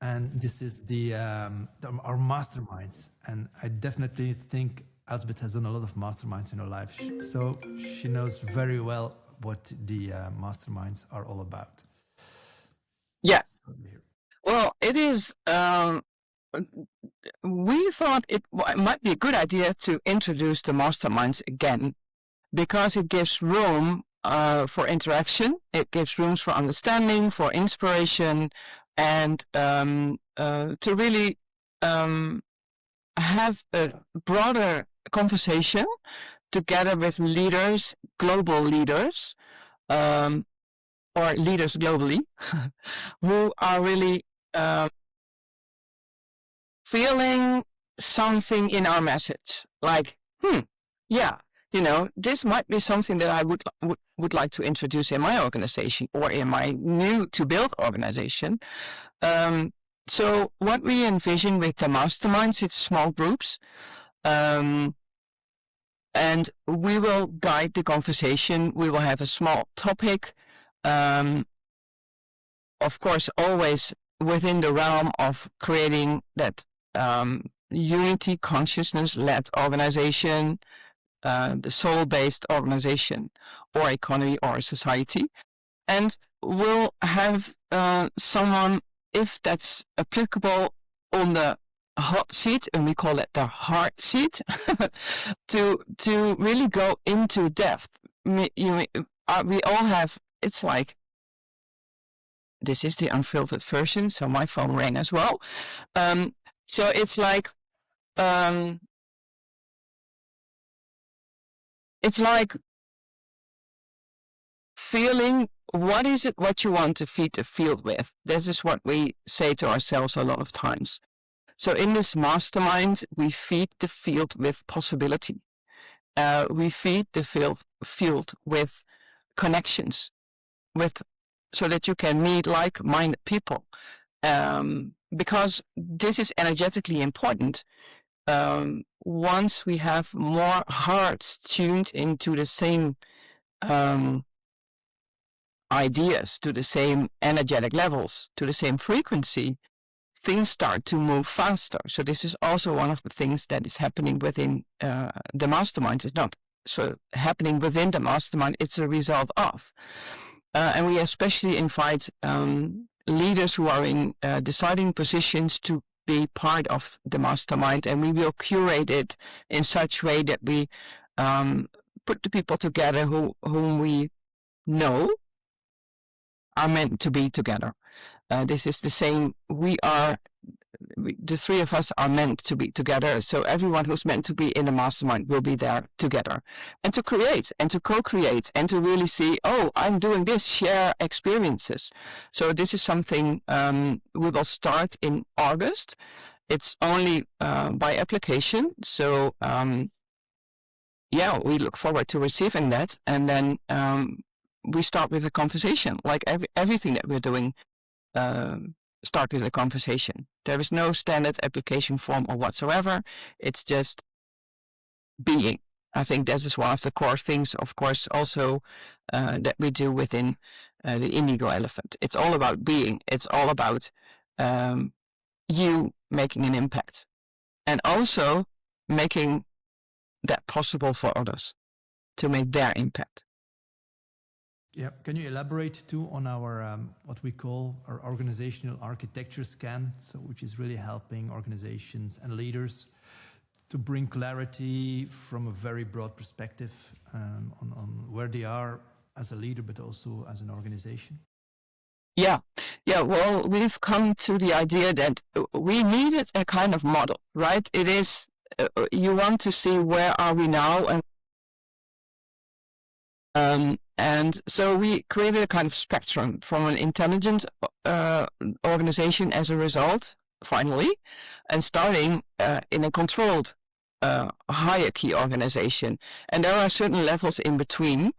And this is our masterminds. And I definitely think Elsbeth has done a lot of masterminds in her life. So she knows very well what the masterminds are all about. Yeah. Well, it is... we thought it might be a good idea to introduce the masterminds again, because it gives room for interaction, it gives rooms for understanding, for inspiration, and to really have a broader conversation together with leaders, global leaders, or leaders globally, who are really feeling something in our message, like, yeah, you know, this might be something that I would like to introduce in my organization or in my new to build organization. So what we envision with the masterminds, it's small groups, and we will guide the conversation. We will have a small topic, of course, always within the realm of creating that unity, consciousness-led organization, the soul-based organization or economy or society. And we'll have someone, if that's applicable, on the hot seat, and we call it the heart seat, to really go into depth. We all have, it's like this is the unfiltered version, so my phone rang as well. So it's like feeling what is it what you want to feed the field with. This is what we say to ourselves a lot of times. So in this mastermind, we feed the field with possibility. We feed the field with connections, so that you can meet like-minded people. Because this is energetically important. Once we have more hearts tuned into the same ideas, to the same energetic levels, to the same frequency, things start to move faster. So this is also one of the things that is happening within the mastermind. It's not so happening within the mastermind, it's a result of. And we especially invite leaders who are in deciding positions to be part of the mastermind, and we will curate it in such way that we put the people together whom we know are meant to be together. This is the same. The three of us are meant to be together. So everyone who's meant to be in the mastermind will be there together, and to create and to co-create and to really see, oh, I'm doing this, share experiences. So this is something we will start in August. It's only by application. So we look forward to receiving that. And then we start with a conversation, like everything that we're doing. Start with a conversation. There is no standard application form or whatsoever. It's just being. I think that is one of the core things, of course, also that we do within the Indigo Elephant. It's all about being. It's all about you making an impact, and also making that possible for others to make their impact. Yeah, can you elaborate too on our what we call our organizational architecture scan, so which is really helping organizations and leaders to bring clarity from a very broad perspective on where they are as a leader, but also as an organization? Yeah. Well, we've come to the idea that we needed a kind of model, right? It is you want to see where are we now, and so we created a kind of spectrum from an intelligent organization as a result, finally, and starting in a controlled hierarchy organization. And there are certain levels in between.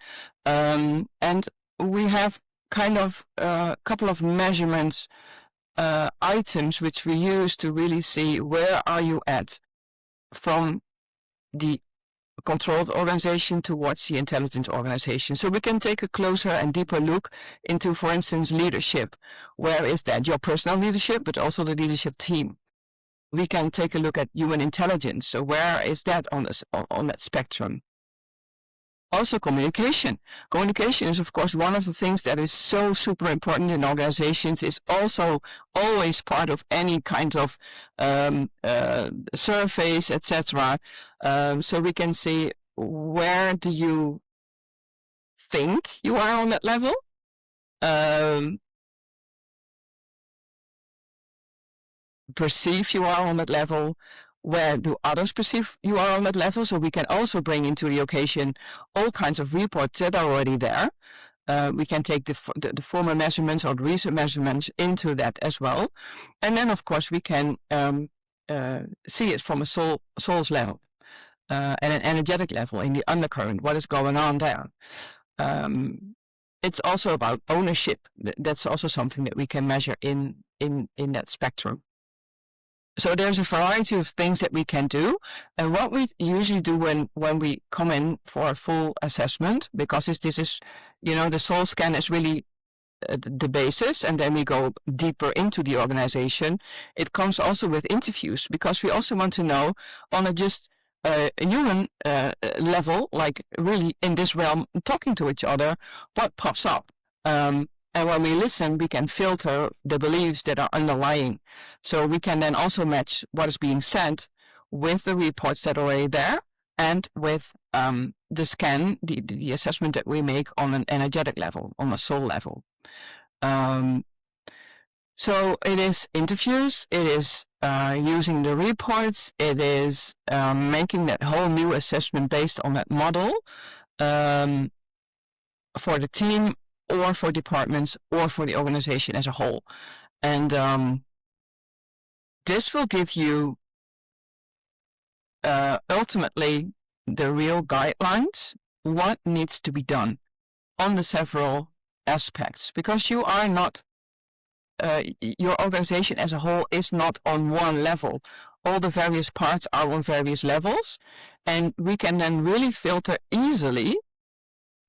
And we have kind of a couple of measurements items which we use to really see where are you at from the controlled organization towards the intelligent organization. So we can take a closer and deeper look into, for instance, leadership. Where is that? Your personal leadership, but also the leadership team. We can take a look at human intelligence. So where is that on that spectrum? Also communication. Communication is, of course, one of the things that is so super important in organizations. Is also always part of any kind of surveys, etc. So we can see, where do you think you are on that level? Perceive you are on that level. Where do others perceive you are on that level? So we can also bring into the occasion all kinds of reports that are already there. We can take the former measurements or the recent measurements into that as well. And then, of course, we can see it from a soul's level and an energetic level in the undercurrent. What is going on there? It's also about ownership. That's also something that we can measure in that spectrum. So there's a variety of things that we can do. And what we usually do when we come in for a full assessment, because this is, the soul scan is really the basis, and then we go deeper into the organization. It comes also with interviews, because we also want to know on a just a human level, like really in this realm, talking to each other, what pops up. And when we listen, we can filter the beliefs that are underlying. So we can then also match what is being said with the reports that are already there, and with the scan, the assessment that we make on an energetic level, on a soul level. So it is interviews, it is using the reports, it is making that whole new assessment based on that model for the team or for departments or for the organization as a whole. And this will give you ultimately the real guidelines, what needs to be done on the several aspects, because you are not your organization as a whole is not on one level. All the various parts are on various levels, and we can then really filter easily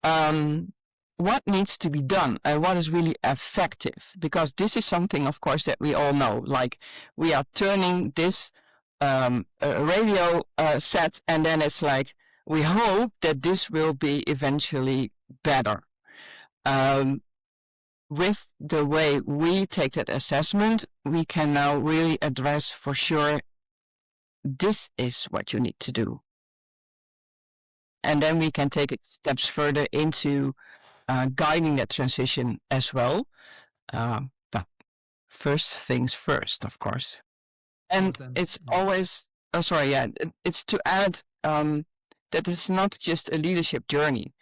what needs to be done and what is really effective. Because this is something, of course, that we all know. Like, we are turning this radio set, and then it's like, we hope that this will be eventually better. With the way we take that assessment, we can now really address for sure, this is what you need to do. And then we can take it steps further into guiding that transition as well. But first things first, of course. And it's always, it's to add that it's not just a leadership journey.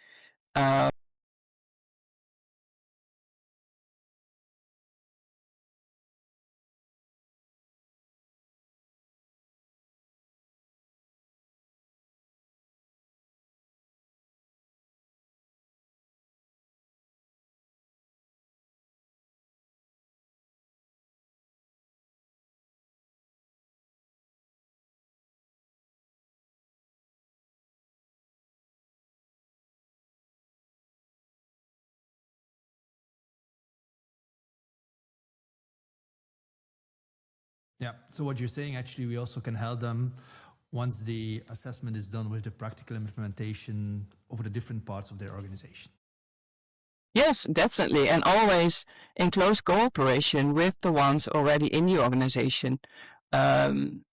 Yeah. So what you're saying, actually, we also can help them once the assessment is done with the practical implementation over the different parts of their organization. Yes, definitely. And always in close cooperation with the ones already in the organization. And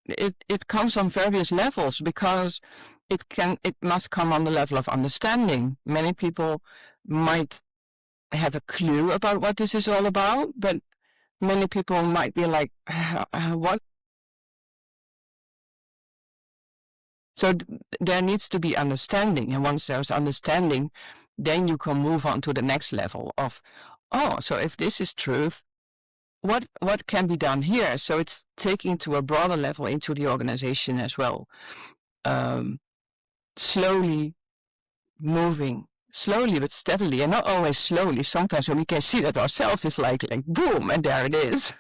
it comes on various levels, because it must come on the level of understanding. Many people might have a clue about what this is all about, but many people might be like, what? So there needs to be understanding. And once there's understanding, then you can move on to the next level of, oh, so if this is truth, what can be done here? So it's taking to a broader level into the organization as well. Slowly moving, slowly but steadily, and not always slowly. Sometimes when we can see that ourselves, it's like boom, and there it is.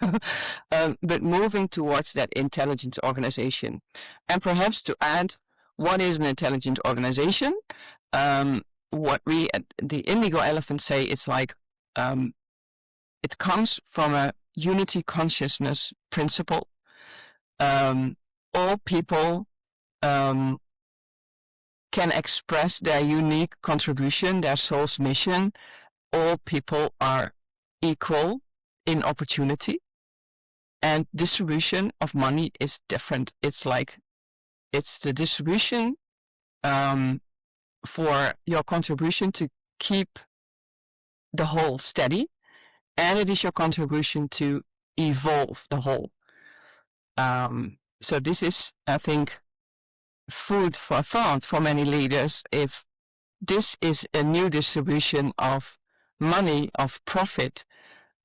But moving towards that intelligent organization. And perhaps to add, what is an intelligent organization? What we at the Indigo Elephant say, it's like it comes from a unity consciousness principle. All people can express their unique contribution, their soul's mission. All people are equal in opportunity, and distribution of money is different. It's like, it's the distribution for your contribution to keep the whole steady, and it is your contribution to evolve the whole. So this is, I think, food for thought for many leaders. If this is a new distribution of money, of profit,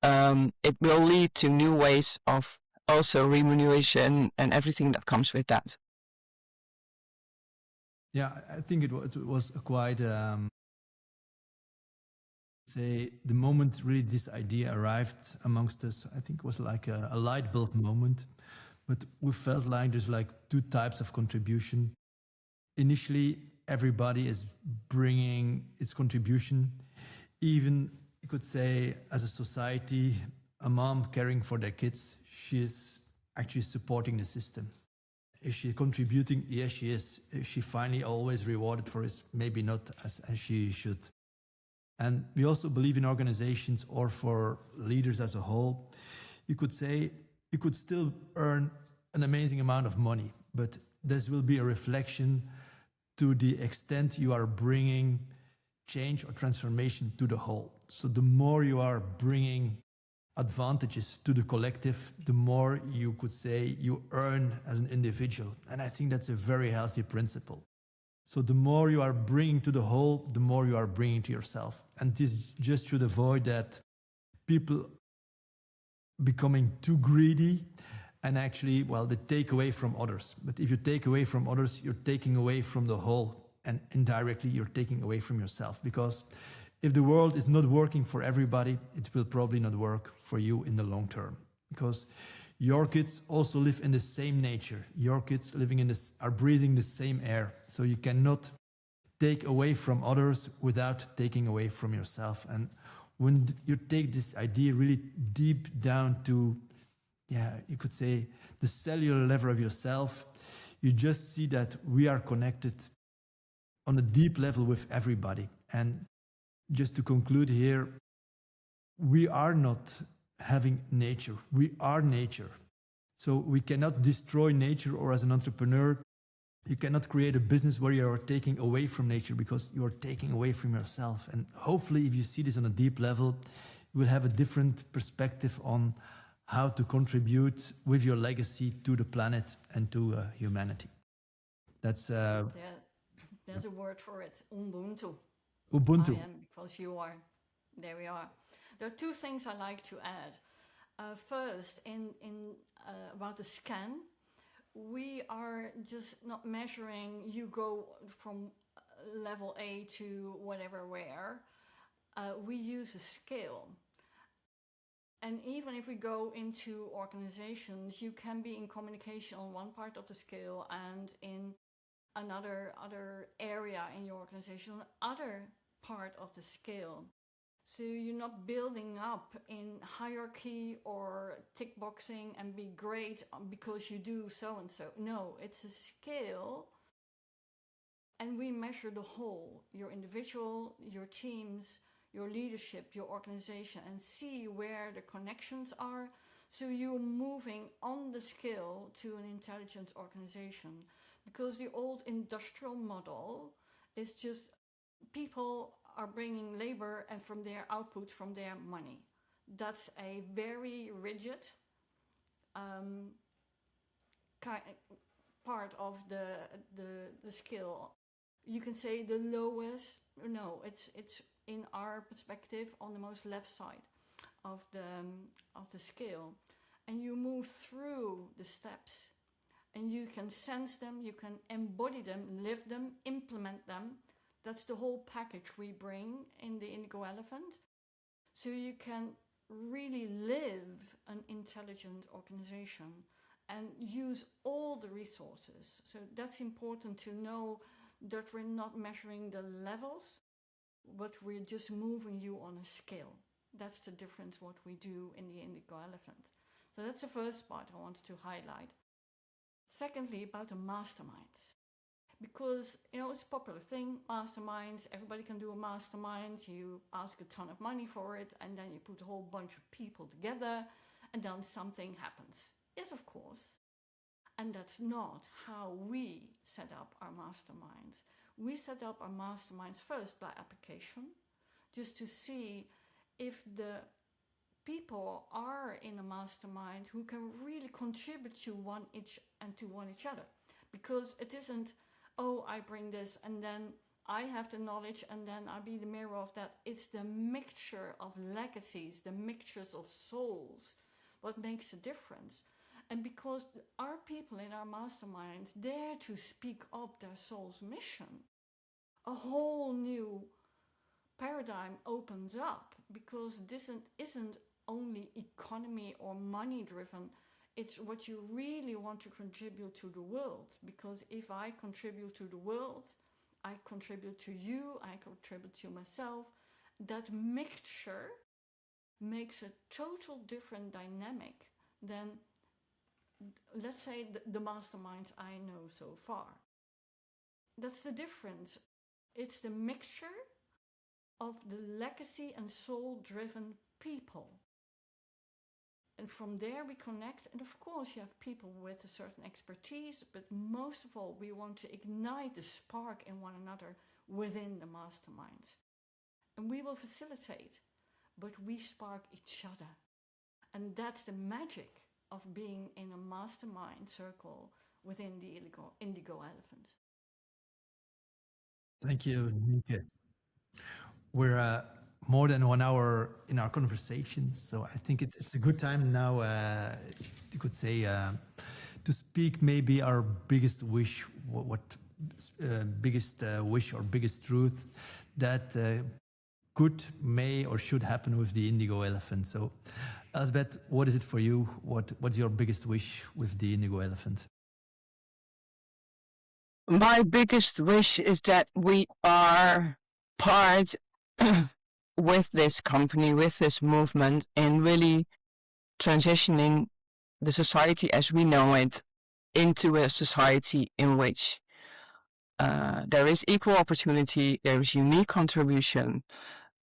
it will lead to new ways of also remuneration and everything that comes with that. Yeah, I think it was quite, say, the moment really this idea arrived amongst us, I think it was like a light bulb moment. But we felt like there's like two types of contribution. Initially, everybody is bringing its contribution. Even, you could say, as a society, a mom caring for their kids, she is actually supporting the system. Is she contributing? Yes, she is. Is she finally always rewarded for it? Maybe not as she should. And we also believe in organizations, or for leaders as a whole, you could say you could still earn an amazing amount of money, but this will be a reflection to the extent you are bringing change or transformation to the whole. So the more you are bringing advantages to the collective, the more you could say you earn as an individual. And I think that's a very healthy principle. So the more you are bringing to the whole, the more you are bringing to yourself. And this just should avoid that people becoming too greedy and actually, well, they take away from others. But if you take away from others, you're taking away from the whole, and indirectly you're taking away from yourself. Because if the world is not working for everybody, it will probably not work for you in the long term. Because your kids also live in the same nature. Your kids living in this are breathing the same air. So you cannot take away from others without taking away from yourself. And when you take this idea really deep down to, you could say the cellular level of yourself, you just see that we are connected on a deep level with everybody. And just to conclude here, we are not having nature. We are nature. So we cannot destroy nature, or as an entrepreneur, you cannot create a business where you are taking away from nature, because you are taking away from yourself. And hopefully, if you see this on a deep level, you will have a different perspective on how to contribute with your legacy to the planet and to humanity. That's there's a word for it, Ubuntu. Ubuntu. I am, because you are. There we are. There are two things I like to add. First, about the scan, we are just not measuring you go from level A to whatever where. We use a scale. And even if we go into organizations, you can be in communication on one part of the scale and in another area in your organization, other part of the scale. So you're not building up in hierarchy or tick boxing and be great because you do so and so. No, it's a scale. And we measure the whole, your individual, your teams, your leadership, your organization, and see where the connections are. So you're moving on the scale to an intelligent organization. Because the old industrial model is just people are bringing labor and from their output, from their money. That's a very rigid part of the scale. You can say the lowest, no, it's in our perspective on the most left side of the scale. And you move through the steps and you can sense them, you can embody them, live them, implement them. That's the whole package we bring in the Indigo Elephant. So you can really live an intelligent organization and use all the resources. So that's important to know, that we're not measuring the levels, but we're just moving you on a scale. That's the difference what we do in the Indigo Elephant. So that's the first part I wanted to highlight. Secondly, about the masterminds. Because, it's a popular thing, masterminds, everybody can do a mastermind, you ask a ton of money for it, and then you put a whole bunch of people together, and then something happens. Yes, of course. And that's not how we set up our masterminds. We set up our masterminds first by application, just to see if the people are in a mastermind who can really contribute to one each other. Because it isn't, oh, I bring this and then I have the knowledge and then I be the mirror of that. It's the mixture of legacies, the mixtures of souls, what makes a difference. And because our people in our masterminds dare to speak up their soul's mission, a whole new paradigm opens up, because this isn't only economy or money driven. It's what you really want to contribute to the world. Because if I contribute to the world, I contribute to you, I contribute to myself. That mixture makes a total different dynamic than, let's say, the masterminds I know so far. That's the difference. It's the mixture of the legacy and soul-driven people. And from there we connect, and of course you have people with a certain expertise, but most of all we want to ignite the spark in one another within the masterminds. And we will facilitate, but we spark each other. And that's the magic of being in a mastermind circle within the Indigo Elephant. Thank you, Nienke. We're more than 1 hour in our conversation, so I think it's a good time now, you could say, to speak maybe our biggest wish, what biggest wish or biggest truth that could, may, or should happen with the Indigo Elephant. So, Elsbeth, what is it for you? What's your biggest wish with the Indigo Elephant? My biggest wish is that we are part with this company, with this movement, in really transitioning the society as we know it into a society in which there is equal opportunity, there is unique contribution,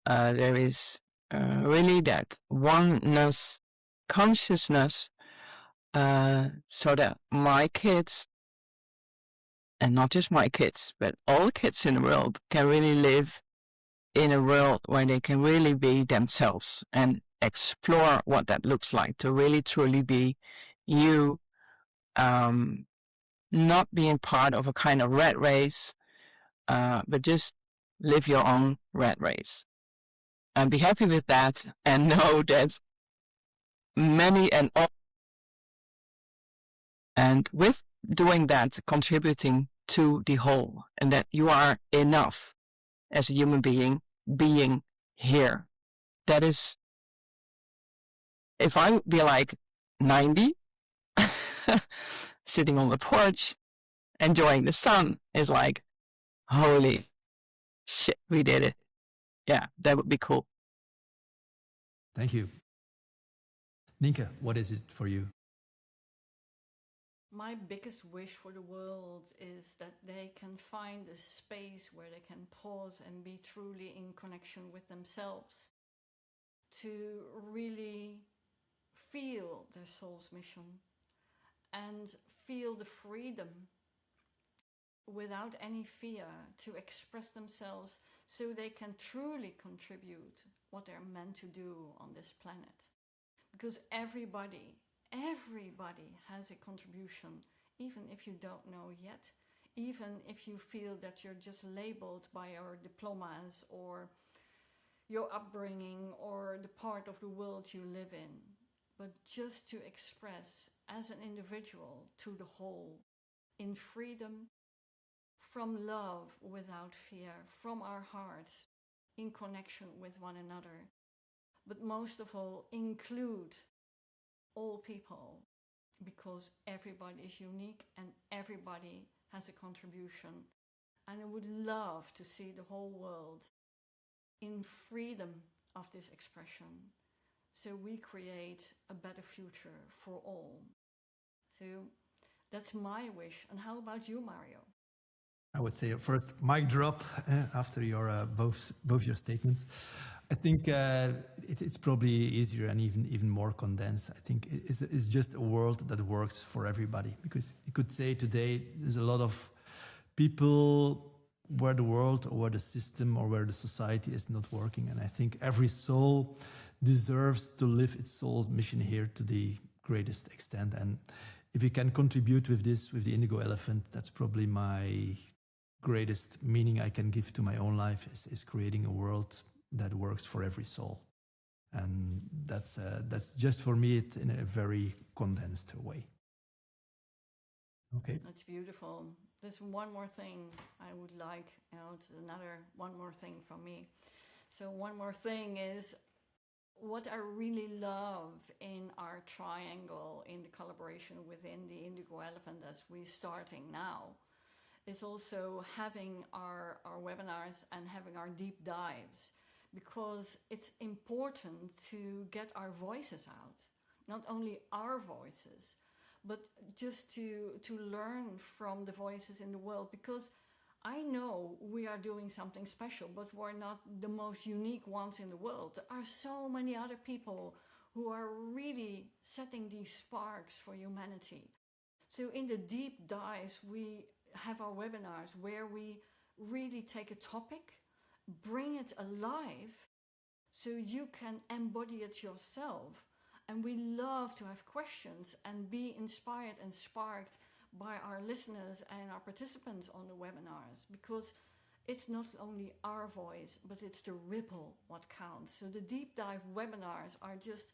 there is really that oneness consciousness, so that my kids, and not just my kids, but all kids in the world, can really live in a world where they can really be themselves and explore what that looks like to really truly be you, not being part of a kind of rat race, but just live your own rat race and be happy with that, and know that many and all, and with doing that, contributing to the whole, and that you are enough as a human being here. That is, if I would be like 90, sitting on the porch, enjoying the sun, is like, holy shit, we did it. Yeah, that would be cool. Thank you. Nienke, what is it for you? My biggest wish for the world is that they can find a space where they can pause and be truly in connection with themselves, to really feel their soul's mission and feel the freedom without any fear to express themselves, so they can truly contribute what they're meant to do on this planet. Because everybody has a contribution, even if you don't know yet, even if you feel that you're just labeled by your diplomas or your upbringing or the part of the world you live in, but just to express as an individual to the whole, in freedom, from love without fear, from our hearts, in connection with one another, but most of all, include all people, because everybody is unique and everybody has a contribution. And I would love to see the whole world in freedom of this expression, so we create a better future for all. So that's my wish. And how about you, Mario? I would say first mic drop after your both your statements. I think it's probably easier and even more condensed. I think it's just a world that works for everybody, because you could say today there's a lot of people where the world or where the system or where the society is not working, and I think every soul deserves to live its soul mission here to the greatest extent. And if you can contribute with this, with the Indigo Elephant, that's probably my greatest meaning I can give to my own life, is creating a world that works for every soul. And that's just for me it in a very condensed way. Okay. That's beautiful. There's one more thing I would like, it's another one more thing from me. So one more thing is, what I really love in our triangle, in the collaboration within the Indigo Elephant as we're starting now, is also having our webinars and having our deep dives, because it's important to get our voices out. Not only our voices, but just to learn from the voices in the world, because I know we are doing something special, but we're not the most unique ones in the world. There are so many other people who are really setting these sparks for humanity. So in the deep dives, we have our webinars where we really take a topic, bring it alive, so you can embody it yourself And we love to have questions and be inspired and sparked by our listeners and our participants on the webinars, because it's not only our voice, but it's the ripple what counts. So the deep dive webinars are just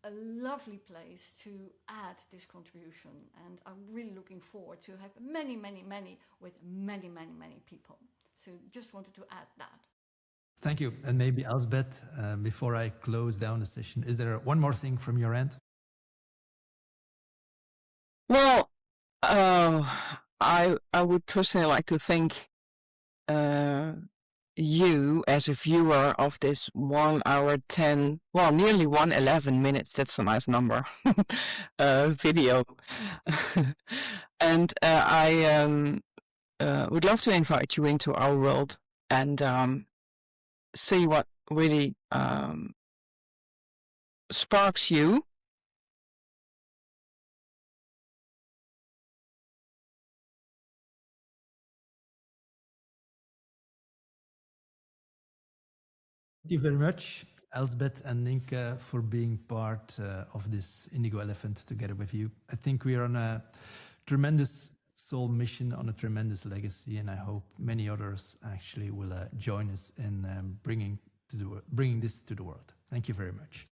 a lovely place to add this contribution. And I'm really looking forward to have many, many, many with many, many, many people. So just wanted to add that. Thank you. And maybe Elsbeth, before I close down the session, is there one more thing from your end? Well, I would personally like to thank you as a viewer of this 1 hour 10, well, nearly 111 minutes. That's a nice number. Video. And I would love to invite you into our world and see what really sparks you. Thank you very much, Elsbeth and Ninka, for being part of this Indigo Elephant together with you. I think we are on a tremendous soul mission, on a tremendous legacy, and I hope many others actually will join us in bringing this to the world. Thank you very much.